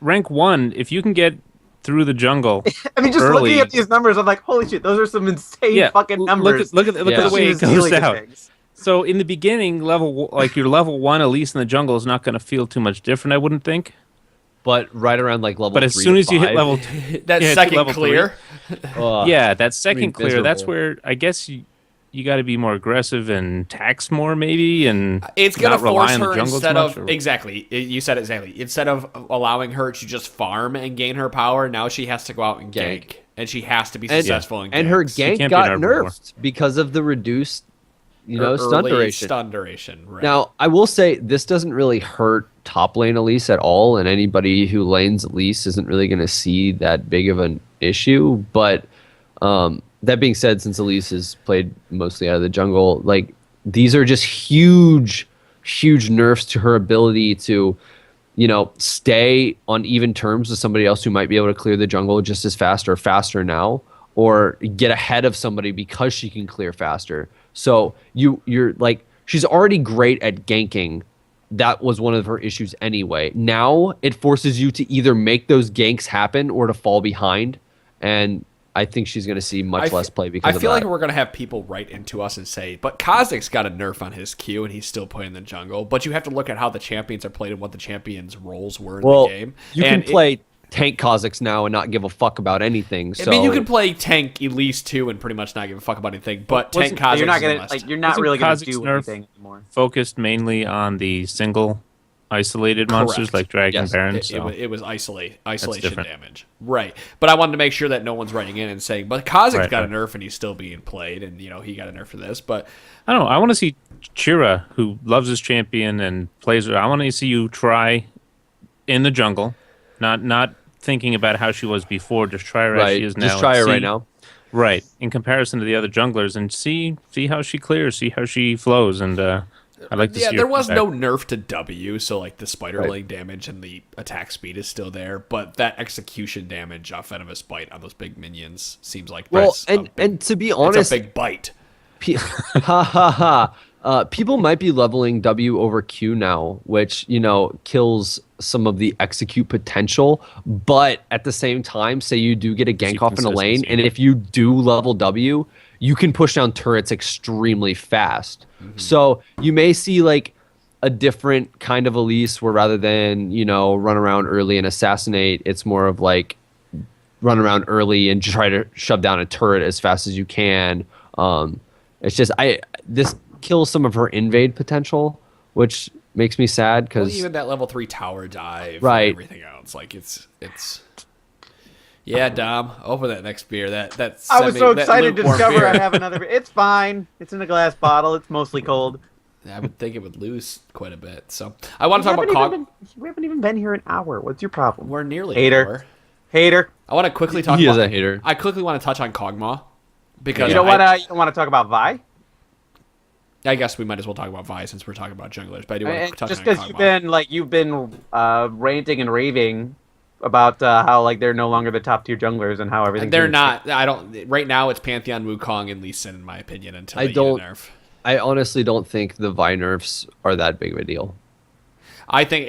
rank 1. If you can get through the jungle, I mean, just early, looking at these numbers, I'm like, holy shit, those are some insane fucking numbers. Look at the way it goes out. So in the beginning, your level 1 Elise in the jungle is not going to feel too much different, I wouldn't think. But right around like level 3 But as soon as you hit level 2, that second clear. That second clear, that's where I guess you got to be more aggressive and tax more maybe, and it's going to force her exactly. You said it exactly. Instead of allowing her to just farm and gain her power, now she has to go out and gank. And she has to be successful in ganks. And her gank got nerfed because of the reduced stun duration. Right. Now, I will say this doesn't really hurt top lane Elise at all, and anybody who lanes Elise isn't really going to see that big of an issue. But that being said, since Elise is played mostly out of the jungle, like these are just huge nerfs to her ability to, stay on even terms with somebody else who might be able to clear the jungle just as fast or faster now, or get ahead of somebody because she can clear faster. So you're like, she's already great at ganking. That was one of her issues anyway. Now it forces you to either make those ganks happen or to fall behind. And I think she's going to see much less play because of that. I feel like we're going to have people write into us and say, but Kha'Zix's got a nerf on his Q and he's still playing the jungle. But you have to look at how the champions are played and what the champions' roles were in the game. You can play tank Kha'Zix now and not give a fuck about anything. So. I mean, you can play tank Elise too and pretty much not give a fuck about anything. But tank Kha'Zix, you're not really going to do anything anymore. Focused mainly on the single isolated monsters like Dragon Baron. It was isolation damage. Right. But I wanted to make sure that no one's writing in and saying, but Kha'Zix got a nerf and he's still being played, and he got a nerf for this. But I don't know. I want to see Chira, who loves his champion and plays. I want to see you try in the jungle. Not thinking about how she was before, just try her as she is now. Just try her right now. Right. In comparison to the other junglers, and see how she clears, see how she flows, and I'd like to see her there was no nerf to W, so like the spider leg damage and the attack speed is still there, but that execution damage off Venomous Bite on those big minions seems like and to be honest, it's a big bite. People might be leveling W over Q now, which kills some of the execute potential. But at the same time, say you do get a gank off in a lane, and if you do level W, you can push down turrets extremely fast. Mm-hmm. So you may see like a different kind of Elise where rather than run around early and assassinate, it's more of like run around early and try to shove down a turret as fast as you can. It's just this kills some of her invade potential, which makes me sad because even that level 3 tower dive, right? And everything else, like it's. Yeah, Dom, open that next beer. I was so excited to discover I have another beer. It's fine. It's in a glass bottle. It's mostly cold. I would think it would lose quite a bit. So I want to talk about we haven't even been here an hour. What's your problem? We're nearly hater. Hater. I want to quickly talk. He is a hater. I quickly want to touch on Kog'Maw because you don't want to talk about Vi. I guess we might as well talk about Vi since we're talking about junglers. But I do want to touch just on because you've been ranting and raving about how like they're no longer the top tier junglers and how everything. They're not. I don't. Right now, it's Pantheon, Wukong, and Lee Sin, in my opinion. Until they get a nerf. I honestly don't think the Vi nerfs are that big of a deal. I think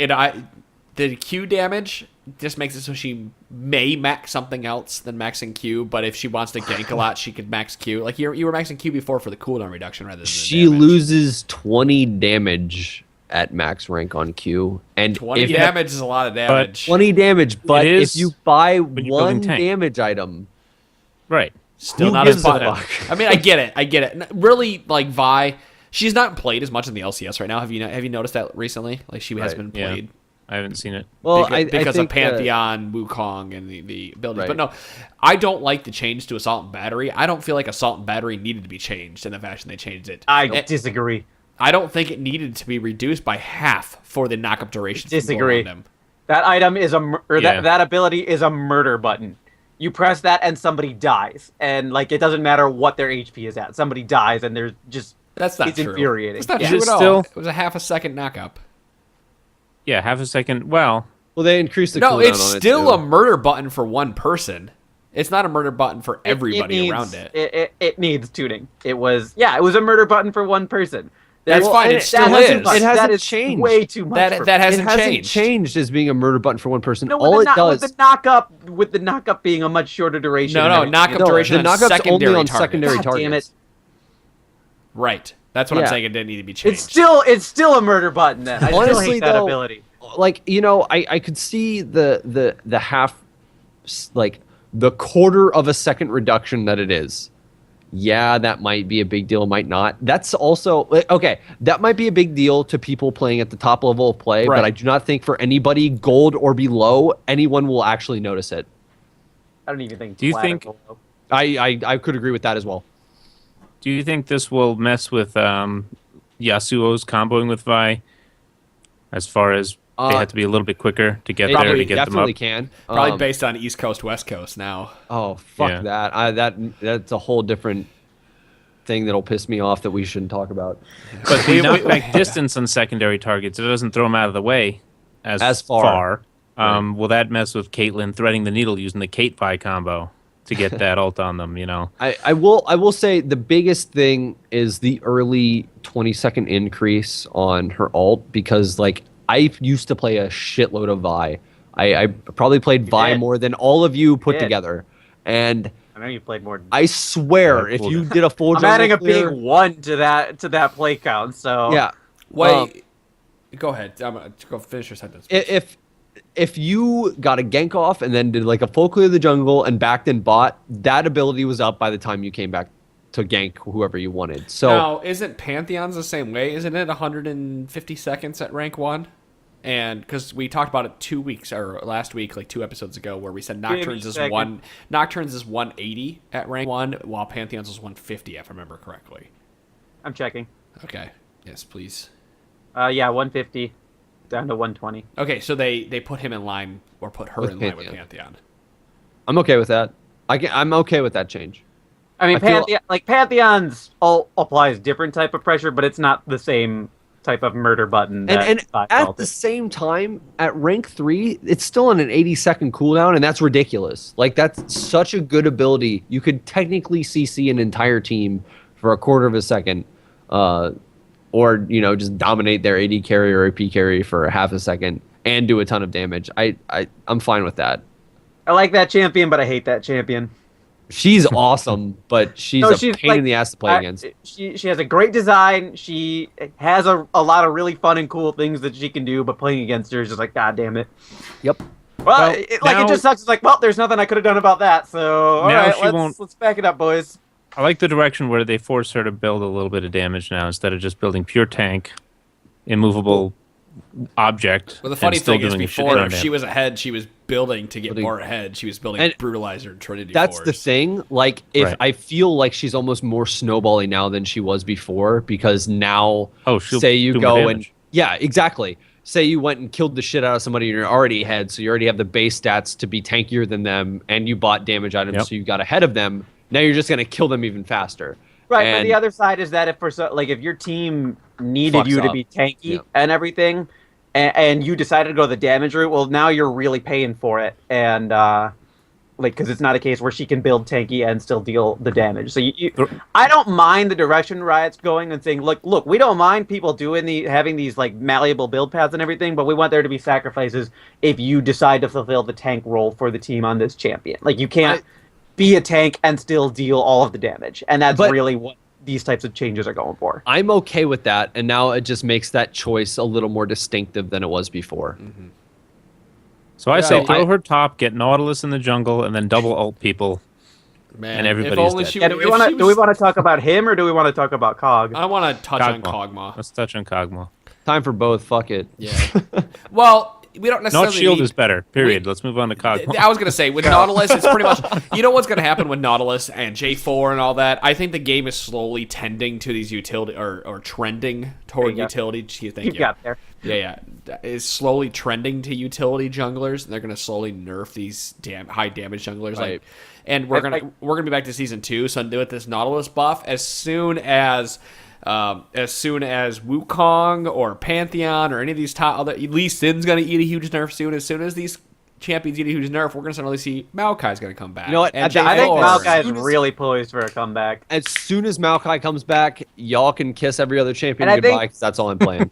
the Q damage just makes it so she may max something else than maxing Q, but if she wants to gank a lot, she could max Q. Like you were maxing Q before for the cooldown reduction rather than she the damage. loses 20 damage at max rank on Q, and 20 damage is a lot of damage. 20 damage, but is if you buy when you're one building tank. damage item, Right. Still who not as gives a fun. fuck? I mean, I get it. Really, like Vi, she's not played as much in the LCS right now. Have you noticed that recently? Like she has been Yeah. played. I haven't seen it. well, because I think of Pantheon, Wukong, and the abilities. Right. But no, I don't like the change to Assault and Battery. I don't feel like Assault and Battery needed to be changed in the fashion they changed it. I disagree. I don't think it needed to be reduced by half for the knockup duration. Disagree. From That item is Yeah. that ability is a murder button. You press that and somebody dies, and like it doesn't matter what their HP is at. Somebody dies, and there's just That's not it's true. infuriating. It's not Yeah. true Is at it all. still- It was a half a second knockup. Yeah, half a second. Well, well, they increased the No, cooldown it's on it, still too. a murder button for one person. It's not a murder button for everybody needs, around it. It needs tuning. It was a murder button for one person. That's Well, fine. and It still hasn't- is. It hasn't that is changed. Way too much. That for that me. hasn't, it hasn't changed. changed as being a murder button for one person. No, All it does. with the knockup being a much shorter duration. No, and no, everything. knockup No, duration the on knockup's secondary only on targets. secondary God damn targets. it. Right. That's what I'm Yeah. saying. It didn't need to be changed. It's still a murder button then. I still Honestly, hate that though, ability. like I could see the half, like the quarter of a second reduction that it is. Yeah, that might be a big deal, might not. That's also okay. That might be a big deal to people playing at the top level of play, Right. but I do not think for anybody gold or below, anyone will actually notice it. I don't even think. Do you flat think- is low. I could agree with that as well. do you think this will mess with Yasuo's comboing with Vi? As far as they have to be a little bit quicker to get there Probably to get them definitely up. can. Probably based on East Coast, West Coast now. Oh fuck Yeah. that's a whole different thing that'll piss me off that we shouldn't talk about. But the knockback distance on secondary targets, it doesn't throw them out of the way as far. Will that mess with Caitlyn threading the needle using the Kate Vi combo to get that ult on them? You know, I will say the biggest thing is the early 20-second increase on her ult, because like I used to play a shitload of Vi. I probably played Vi did. more than all of you put did. together, and I know you played more. I swear if cool. you did a full I'm jungle adding a clear- big 1 to that play count. So yeah. Wait. Go ahead. Go finish your sentence. If you got a gank off and then did like a full clear of the jungle and backed and bot, that ability was up by the time you came back to gank whoever you wanted. So Now, isn't Pantheon's the same way? Isn't it 150 seconds at rank 1? And because we talked about it 2 weeks or last week, like 2 episodes ago, where we said me a Nocturne's is second. Nocturne's is 180 at rank 1, while Pantheon's is 150, if I remember correctly. I'm checking. Okay. Yes, please. Yeah, 150 down to 120. Okay, so they put him in line, or put her With in line with Pantheon. Pantheon. I'm okay with that. I'm okay with that change. I mean, I feel- Pantheon's all applies different type of pressure, but it's not the same type of murder button. That And Vi at felt the it. same time, at rank 3, it's still on an 80-second cooldown, and that's ridiculous. Like, that's such a good ability. You could technically CC an entire team for a quarter of a second, or, just dominate their AD carry or AP carry for a half a second and do a ton of damage. I'm fine with that. I like that champion, but I hate that champion. She's awesome, but she's No, a she's pain in the ass to play against. She has a great design. She has a lot of really fun and cool things that she can do, but playing against her is just like, God damn it. Yep. Well, Well, it now- just sucks. It's like, well, there's nothing I could have done about that. So all Now right, she won't- let's back it up, boys. I like the direction where they force her to build a little bit of damage now instead of just building pure tank, immovable object. Well, the funny and still thing is, doing a shit before, ton if of she damage. was ahead, she was building to get Building- more ahead. She was building And Brutalizer and Trinity That's the Force. thing. Like, if Right. I feel like she's almost more snowbally now than she was before, because now, she'll say you do more go and damage. yeah, exactly. Say you went and killed the shit out of somebody and you're already ahead, so you already have the base stats to be tankier than them, and you bought damage items, Yep. so you got ahead of them. Now you're just gonna kill them even faster. Right, but And- the other side is that if your team needed Fucks you to up. be tanky Yeah. and everything, and you decided to go the damage route, well, now you're really paying for it, and because it's not a case where she can build tanky and still deal the damage. So I don't mind the direction Riot's going and saying, look, we don't mind people having these like malleable build paths and everything, but we want there to be sacrifices if you decide to fulfill the tank role for the team on this champion. Like you can't be a tank and still deal all of the damage, and that's really what these types of changes are going for. I'm okay with that, and now it just makes that choice a little more distinctive than it was before. Mm-hmm. So I say throw her top, get Nautilus in the jungle, and then double ult people. Man, and everybody's dead. Do we want to talk about him, or do we want to talk about Cog? I want to touch on Kog'Maw. Let's touch on Kog'Maw. Time for both. Fuck it. Yeah. Well, we don't necessarily Not shield is better. Period. Let's move on to Kog'Maw. I was gonna say with Nautilus, it's pretty much. You know what's gonna happen with Nautilus and J4 and all that. I think the game is slowly tending to these utility or trending toward utility. Thank you. Got there. Yeah, is slowly trending to utility junglers, and they're gonna slowly nerf these high damage junglers. Right. And we're gonna be back to season 2. So with this Nautilus buff, as soon as Wukong or Pantheon or any of these top other, Elise Sin's gonna eat a huge nerf soon. As soon as these champions eat a huge nerf, we're gonna suddenly see Maokai's gonna come back. You know what? And I think J4. Maokai is really poised for a comeback. As soon as Maokai comes back, y'all can kiss every other champion And I goodbye, think- because that's all I'm playing.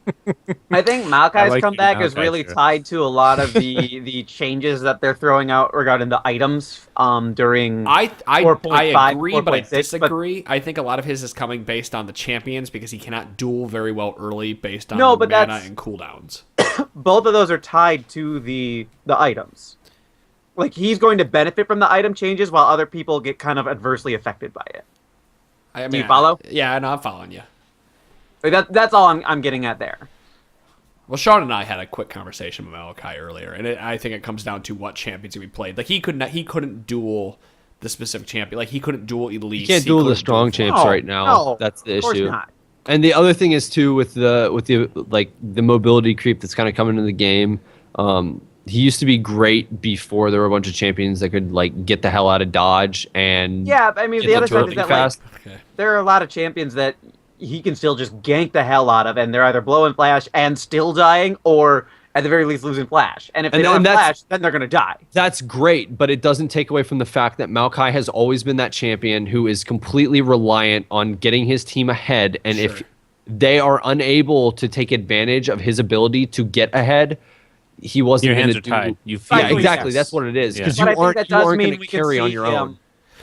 I think Maokai's like comeback you, is Maokai, really sure. tied to a lot of the changes that they're throwing out regarding the items during I 4.5, agree, but I 4.6, disagree. I think a lot of his is coming based on the champions because he cannot duel very well early based on No, but mana that's- and cooldowns. both of those are tied to the items. Like he's going to benefit from the item changes while other people get kind of adversely affected by it. I mean, Do you follow? Yeah, no, I'm following you. Like that's all I'm getting at there. Well, Sean and I had a quick conversation with Maokai earlier, and I think it comes down to what champions we played. Like he couldn't duel the specific champion. Like he couldn't duel Elise. You can't duel the couldn't strong duel- champs right now. No, That's the of course issue. not. And the other thing is too with the mobility creep that's kind of coming into the game. He used to be great before there were a bunch of champions that could like get the hell out of dodge and Yeah, I mean get the other to side is turret that fast. Okay. there are a lot of champions that he can still just gank the hell out of, and they're either blowing flash and still dying, or at the very least losing flash. And if they And- don't and have that's- flash, then they're gonna die. That's great, but it doesn't take away from the fact that Maokai has always been that champion who is completely reliant on getting his team ahead. And if they are unable to take advantage of his ability to get ahead, he wasn't Your going hands to are do. tied. You feel Yeah, Right, exactly. yes. That's what it is. Because Yeah. But I you think aren't that you does aren't mean going to we can carry on see your him. own.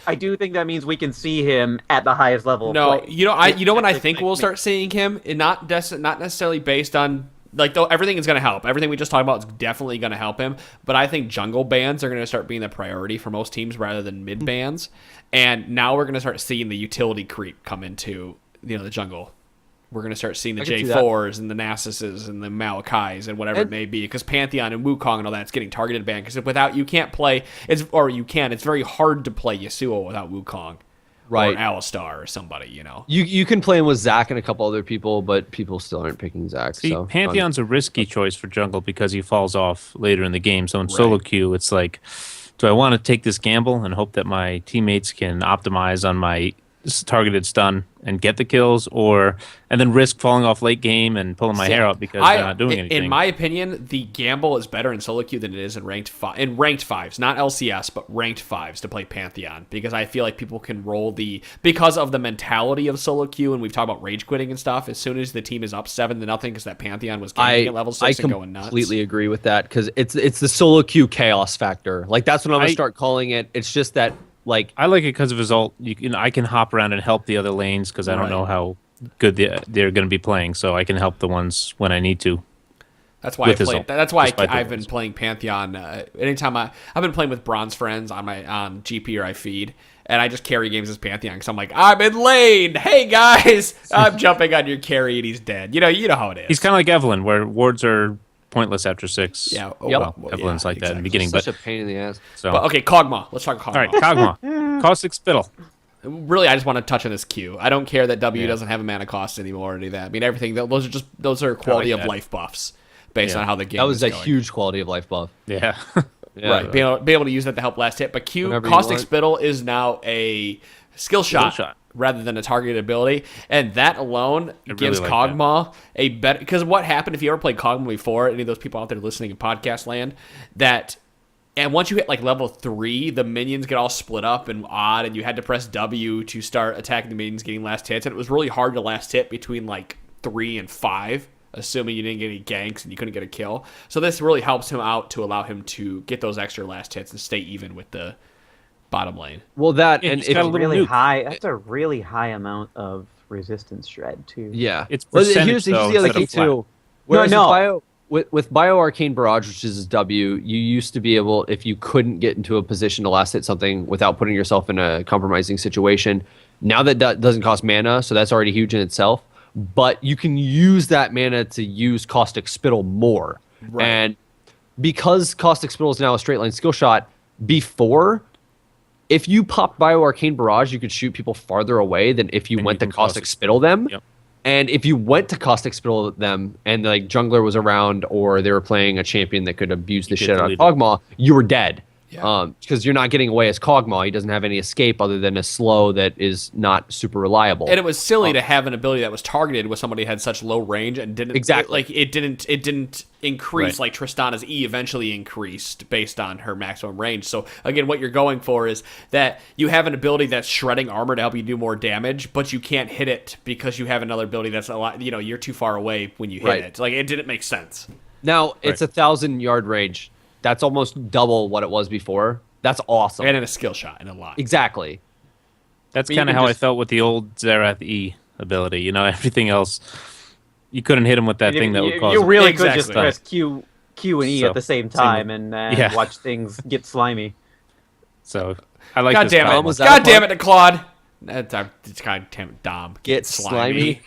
I do think that means we can see him at the highest level. of No, play. you know when I think we'll start seeing him, and not necessarily based on like though everything is going to help. Everything we just talked about is definitely going to help him. But I think jungle bans are going to start being the priority for most teams rather than mid bans. And now we're going to start seeing the utility creep come into the jungle. We're going to start seeing the I can see that. J4s and the Nasus's and the Maokais and whatever it may be, because Pantheon and Wukong and all that's getting targeted banned. Because without you can't play, it's very hard to play Yasuo without Wukong, Right. Or Alistar or somebody, You can play him with Zac and a couple other people, but people still aren't picking Zac. See, So Pantheon's a risky choice for jungle because he falls off later in the game. So in solo queue, it's like, do I want to take this gamble and hope that my teammates can optimize on my targeted stun and get the kills, and then risk falling off late game and pulling my hair out because they're not doing anything? In my opinion, the gamble is better in solo queue than it is in ranked fives, not LCS, but ranked fives to play Pantheon, because I feel like people can roll because of the mentality of solo queue, and we've talked about rage quitting and stuff. As soon as the team is up 7-0 because that Pantheon was ganking at level 6 and going nuts. I completely agree with that, because it's the solo queue chaos factor. Like that's what I'm gonna start calling it. It's just that like I like it because of his ult. I can hop around and help the other lanes because I don't know how good they're going to be playing, so I can help the ones when I need to. That's why I've been playing Pantheon. Anytime I've been playing with bronze friends on GP or I feed, and I just carry games as Pantheon because I'm like, I'm in lane. Hey guys, I'm jumping on your carry and he's dead. You know how it is. He's kind of like Evelyn, where wards are pointless after 6. Yeah. Well, Evelyn's like that in the beginning, such but a pain in the ass. so But okay, Kog'Maw. Let's talk Kog'Maw. all right, Kog'Maw, caustic spittle. Really, I just want to touch on this Q. I don't care that W doesn't have a mana cost anymore or any of that. I mean, everything. Those are quality of life buffs based on how the game. That was a going. huge quality of life buff. Yeah. Yeah. Right, be able to use that to help last hit. But Q, Whenever you Caustic want. Spittle is now a skill shot rather than a targeted ability, and that alone gives like Kog'Maw a better. Because what happened if you ever played Kog'Maw before? Any of those people out there listening in podcast land, and once you hit like level 3, the minions get all split up and odd, and you had to press W to start attacking the minions, getting last hits, and it was really hard to last hit between like 3 and 5. Assuming you didn't get any ganks and you couldn't get a kill. So this really helps him out to allow him to get those extra last hits and stay even with the bottom lane. Well, that and he's got a it's little really nuke. high. That's a really high amount of resistance shred too. yeah. It's Well, percentage, here's though, the other instead key of flat. too. Whereas no. with Bio Arcane Barrage, which is W, you used to be able, if you couldn't get into a position to last hit something without putting yourself in a compromising situation. Now that doesn't cost mana, so that's already huge in itself. But you can use that mana to use Caustic Spittle more. Right. And because Caustic Spittle is now a straight line skill shot, before, if you popped Bio Arcane Barrage, you could shoot people farther away than if you And went you to can Caustic Spittle them. Yep. And if you went to Caustic Spittle them and like jungler was around or they were playing a champion that could abuse the could shit out of delete it. Kog'Maw, you were dead. Yeah. Because you're not getting away as Kog'Maw. He doesn't have any escape other than a slow that is not super reliable. And it was silly to have an ability that was targeted with somebody who had such low range and didn't Exactly. it didn't increase Right. like Tristana's E eventually increased based on her maximum range. So again, what you're going for is that you have an ability that's shredding armor to help you do more damage, but you can't hit it because you have another ability that's a lot. You're too far away when you hit Right. it. Like it didn't make sense. Now it's 1,000-yard range. That's almost double what it was before. That's awesome. And in a skill shot and a lot. Exactly. That's But you kind of can how I just- felt with the old Xerath E ability. Everything else, you couldn't hit him with that thing that would cause. You really could just Exactly. press Q and E So, at the same same time with- and yeah. watch things get slimy. So I like. God this damn Kog'Maw. it! was that God a damn it, Claude. It's kind of Dom. Get slimy.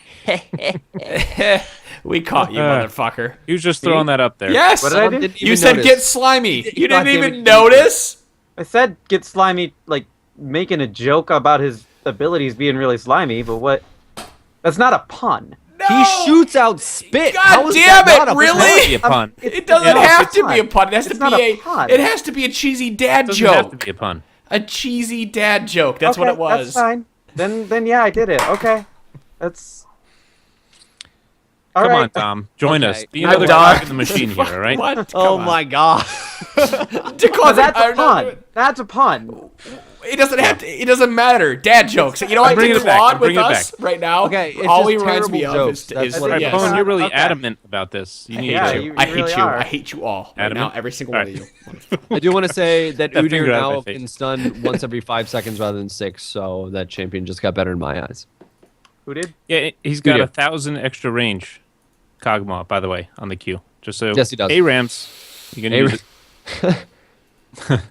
We caught you, motherfucker. He was just throwing that up there. Yes. What did I Someone do? didn't You even said notice. get slimy. You God didn't damn even it. notice. I said get slimy, like making a joke about his abilities being really slimy, but what? That's not a pun. No. He shoots out spit. God How is damn that not it! a Really? That would be a pun. It doesn't No, have it's to not. be a pun. It has It's to not be a pun. It has to be a cheesy dad It doesn't have joke. to be a pun. A cheesy dad joke. That's what Okay, it was. That's fine. Then yeah, I did it. Okay, that's. All Come right. on, Tom. Join Okay. us. Be I'm another done. dog in the machine here, all right? What? Oh Come my god. on. But that's a pun. That's a pun. It doesn't have to. It doesn't matter. Dad jokes. You know what? bringing To it back. Claude I'm with bringing it us right now. Okay, it's all just he reminds me terrible of jokes. is, That's is what All it right, is. Bone, you're really Okay. adamant about this. You need Yeah, to. you I hate really you. are. I hate you all. Right Adamant? now, every single All one of right. you. I do want to say that That Udyr finger out of now my face. can stun once every 5 seconds rather than 6, so that champion just got better in my eyes. Who did? Yeah, he's got do? 1,000 extra range. Kog'Maw, by the way, on the queue. Just so. Yes, he does. Hey, Rams. You can use it.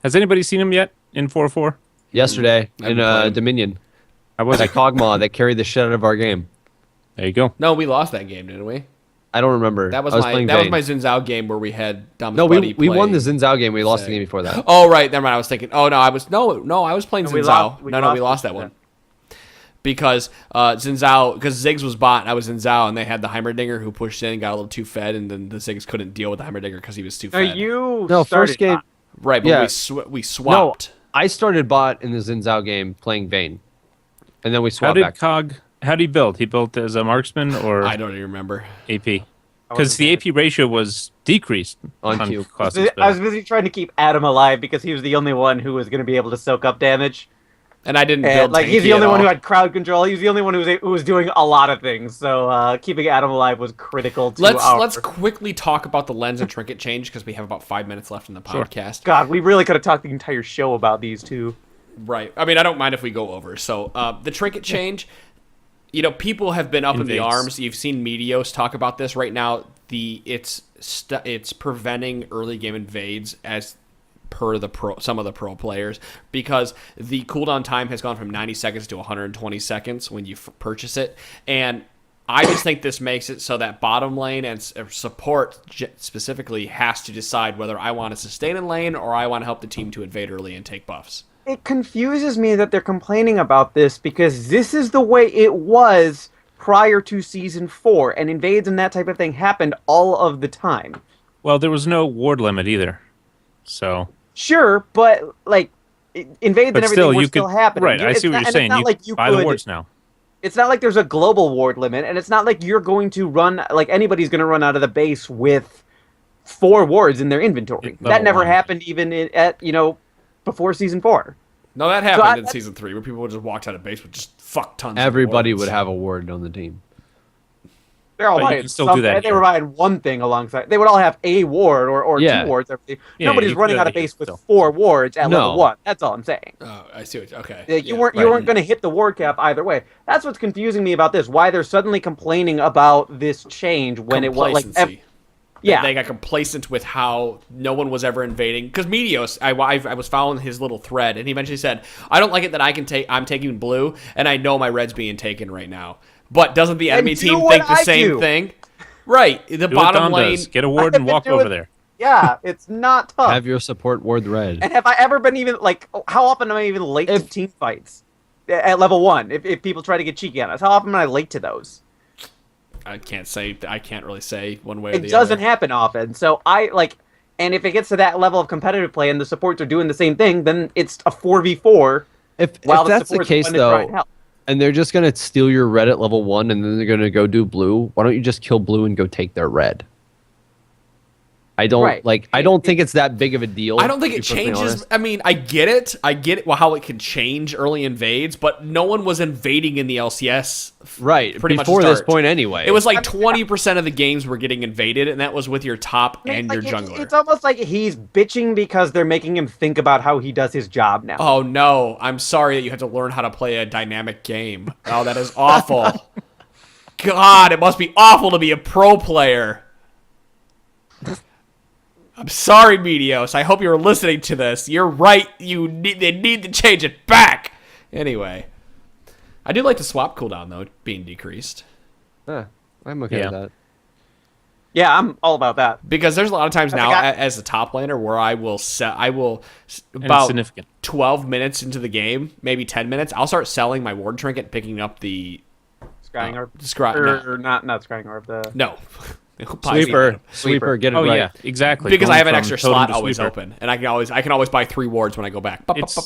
Has anybody seen him yet in 4-4? Yesterday in been playing. Dominion, I was was a Kog'Maw that carried the shit out of our game. There you go. No, we lost that game, didn't we? I don't remember. That was I my playing that was Vayne. my Xin Zhao game where we had Dom's No, buddy we play. won the Xin Zhao game. We lost the Say. game before that. Oh right, never mind. I was thinking. Oh no, I was playing No, Xin we Zhao. lost- we No, we lost lost it, that one because Xin Zhao, because Ziggs was bot and I was Xin Zhao, and they had the Heimerdinger who pushed in, got a little too fed, and then the Ziggs couldn't deal with the Heimerdinger because he was too No, fed. you. No, started first game. that. Right, but Yeah. we No, swapped. I started bot in the Xin Zhao game playing Vayne, and then we How swapped did back. How did he build? He built as a marksman or I don't even remember. AP? Because the AP ratio was decreased On Q. Caustic I was Spittle. busy trying to keep Adam alive because he was the only one who was going to be able to soak up damage. And I didn't And, build like he's tanky the only at one who all. had crowd control. He was the only one who was doing a lot of things. So keeping Adam alive was critical to our. Let's quickly talk about the lens and trinket change because we have about 5 minutes left in the podcast. God, we really could have talked the entire show about these two. Right. I mean, I don't mind if we go over. So the trinket change, people have been up in the Invades. arms. You've seen Meteos talk about this right now. It's preventing early game invades as per some of the pro players because the cooldown time has gone from 90 seconds to 120 seconds when you purchase it, and I just think this makes it so that bottom lane and support specifically has to decide whether I want to sustain in lane or I want to help the team to invade early and take buffs. It confuses me that they're complaining about this because this is the way it was prior to Season 4, and invades and that type of thing happened all of the time. Well, there was no ward limit either. So Sure, but, like, invades But and everything still, were you still could happening. right. I It's see what not- you're and saying. It's not You like you buy the could. wards now. It's not like there's a global ward limit, and it's not like you're going to run like anybody's going to run out of the base with 4 wards in their inventory. At That level never 1. happened even at before season 4. No, that happened I- in season 3 where people would just walk out of base with just fuck tons. Everybody of wards. would have a ward on the team. They're all But you buying can still do that They here. were buying one thing alongside. They would all have a ward or Yeah. 2 wards. Everything. Yeah, Nobody's you can running do out that of here base with still. 4 wards at No. level 1. That's all I'm saying. Oh, I see. Okay. Like, you Yeah, weren't right. going to hit the ward cap either way. That's what's confusing me about this. Why they're suddenly complaining about this change when it was like Complacency. yeah. They got complacent with how no one was ever invading. Because Meteos, I was following his little thread, and he eventually said, "I don't like it that I'm taking blue, and I know my red's being taken right now." But doesn't the enemy do team what think the I same do. thing? Right. The Do what bottom Dom lane. does. Get a ward and I've been walk doing- over there. Yeah, it's not tough. Have your support ward red. And have I ever been even like? How often am I even late to team fights at level 1? If people try to get cheeky on us, how often am I late to those? I can't say. I can't really say one way or the It doesn't other. happen often. So I like, and if it gets to that level of competitive play and the supports are doing the same thing, then it's a 4v4. If While the that's the support's case, going to try and though, help. and they're just going to steal your red at level 1 and then they're going to go do blue, why don't you just kill blue and go take their red? I don't Right. I don't think it's that big of a deal. I don't think to it be perfectly changes. honest. I mean, I get it. Well, how it can change early invades, but no one was invading in the LCS. Right, Pretty much before to this start. point anyway. It was like 20% of the games were getting invaded, and that was with your top I mean, and like, your jungler. It's almost like he's bitching because they're making him think about how he does his job now. Oh no, I'm sorry that you had to learn how to play a dynamic game. Oh, that is awful. God, it must be awful to be a pro player. I'm sorry, Meteos. I hope you're listening to this. You're right. They need to change it back. Anyway, I do like the swap cooldown though being decreased I'm okay Yeah. with that. Yeah, I'm all about that. because there's a lot of times now guy- as a top laner where I will And it's about significant. 12 minutes into the game, maybe 10 minutes, I'll start selling my ward trinket, picking up the Scrying Orb. Scry. Or not Scrying Orb. No. Who buys Sweeper, it? sweeper, get it Oh right. yeah, exactly. Because I Going have an from extra totem slot to always sweeper. open, and I can always buy 3 wards when I go back. Bup, bup, bup.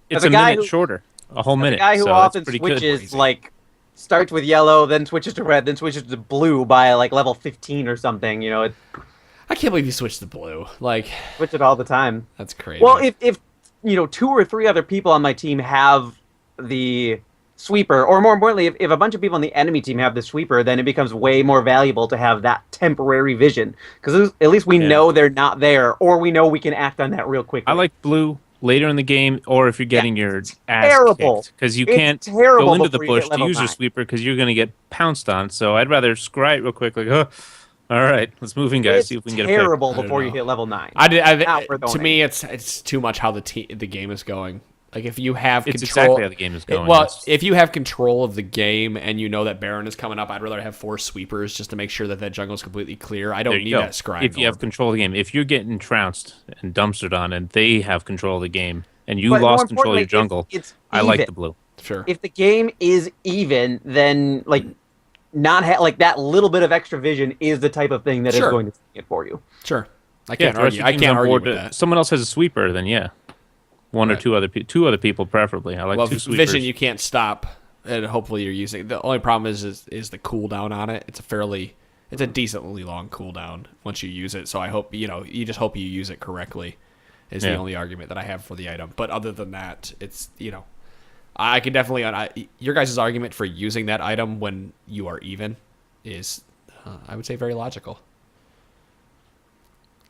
It's As a a guy minute who- shorter, a whole The minute. guy who so often that's pretty good. switches, like, starts with yellow, then switches to red, then switches to blue by, like, level 15 or something. You know, it I can't believe you switched to blue. Like, switch it all the time. that's crazy. Well, if 2 or 3 other people on my team have the sweeper, or more importantly, if a bunch of people on the enemy team have the sweeper, then it becomes way more valuable to have that temporary vision. Because at least we Yeah. know they're not there, or we know we can act on that real quickly. I like blue later in the game, or if you're getting your ass terrible. because you It's can't terrible go into the before you hit bush to level use your 9. sweeper because you're going to get pounced on. So I'd rather scry it real quick, like, oh, all right, let's move in, guys. It's See if we can get a pick. terrible I don't before you know. hit level 9. I we're to going me, it's too much how the game is going. Like, if you have It's control, exactly how the game is going. Well, It's- if you have control of the game and you know that Baron is coming up, I'd rather have 4 sweepers just to make sure that jungle is completely clear. I there don't you need go. that scrying. If you have orb. control of the game, if you're getting trounced and dumpstered on, and they have control of the game, and you But more lost control of your importantly, jungle, it's I like even. the blue. Sure. If the game is even, then like like that little bit of extra vision is the type of thing that is Sure. going to swing it for you. Sure. I Yeah, can't if the rest argue. of I your team's can't on argue board with to- that. Someone else has a sweeper, then yeah, one or Right. two other people preferably. I like Well, two sweepers. vision you can't stop, and hopefully you're using. The only problem is the cooldown on it. It's a decently long cooldown once you use it. So I hope you just hope you use it correctly. Is the Yeah. only argument that I have for the item. But other than that, it's I can definitely your guys' argument for using that item when you are even is I would say very logical.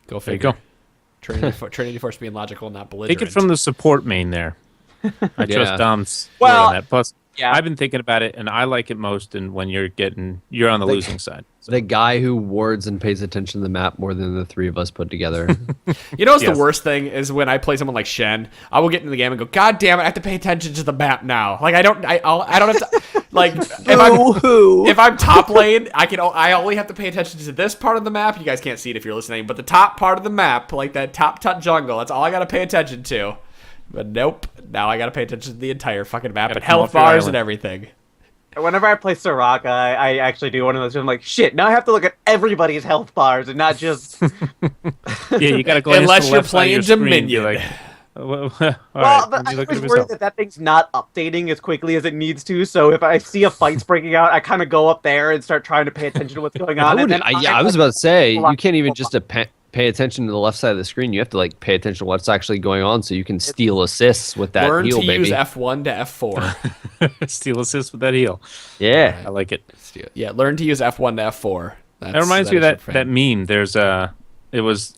Go There you figure. go. Trinity Force being logical, not belligerent. Take it from the support main there. I Yeah. trust Dom's Well, word on that. Plus, yeah. I've been thinking about it, and I like it most and when you're on the losing side. So, The guy who wards and pays attention to the map more than the 3 of us put together. You know what's Yes. the worst thing is when I play someone like Shen, I will get into the game and go, God damn it, I have to pay attention to the map now. Like I don't have to like if I'm top lane, I only have to pay attention to this part of the map. You guys can't see it if you're listening, but the top part of the map, like that top jungle, that's all I got to pay attention to. But nope, now I got to pay attention to the entire fucking map Gotta and come health off your bars island. and everything. Whenever I play Soraka, I actually do one of those. I'm like, shit. Now I have to look at everybody's health bars and not just. yeah, you got to glance Unless to the you're left side of playing your screen and be Dominion. like, All Well, right, but let me I look was at the worried result. that thing's not updating as quickly as it needs to. So if I see a fight's breaking out, I kind of go up there and start trying to pay attention to what's going on. I was about to say you can't even just pay attention to the left side of the screen. You have to like pay attention to what's actually going on, so you can steal assists with that Learn heal, to baby. use F1 to F4. Steal assist with that heal. Yeah. I like it. Yeah, learn to use F1 to F4. That reminds me of is your that friend. meme.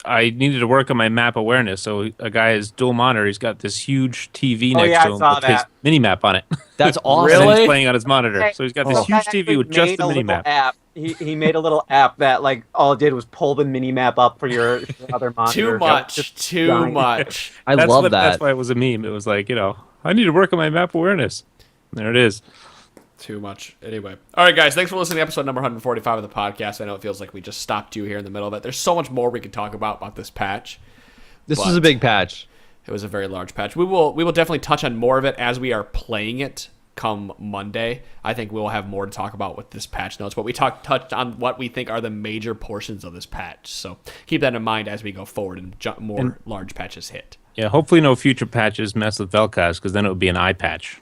I needed to work on my map awareness. So a guy is dual monitor. He's got this huge TV Oh, next yeah, to I him saw with his that. mini map on it. That's And awesome. then Really? he's playing on his monitor. So he's got this huge TV with just the mini map. App. He made a little app that like all it did was pull the mini map up for your other monitor. Too much. Too giant. much. I love that. That's why it was a meme. It was like, I need to work on my map awareness. There it is. Too much. Anyway. All right, guys. Thanks for listening to episode number 145 of the podcast. I know it feels like we just stopped you here in the middle of it. There's so much more we could talk about this patch. This But- was a big patch. It was a very large patch. We will definitely touch on more of it as we are playing it come Monday. I think we'll have more to talk about with this patch notes, but we touched on what we think are the major portions of this patch. So keep that in mind as we go forward and more large patches hit. Yeah, hopefully no future patches mess with Vel'Koz, because then it would be an eye patch.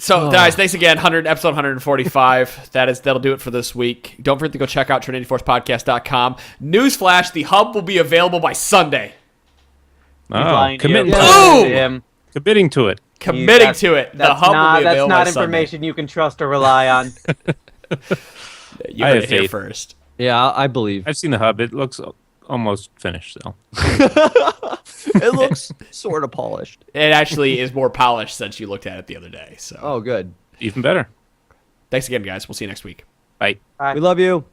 So, guys, thanks again. Episode 145. That'll do it for this week. Don't forget to go check out TrinityForcePodcast.com. Newsflash: the hub will be available by Sunday. Oh, committing Boom! committing to it. Committing to it. The hub will be available by That's not Sunday. information you can trust or rely on. You I heard have it here faith. first. Yeah, I believe. I've seen the hub. It looks almost finished, so. It looks sort of polished. It actually is more polished since you looked at it the other day. So, Oh, good. Even better. thanks again, guys. We'll see you next week. Bye. We love you.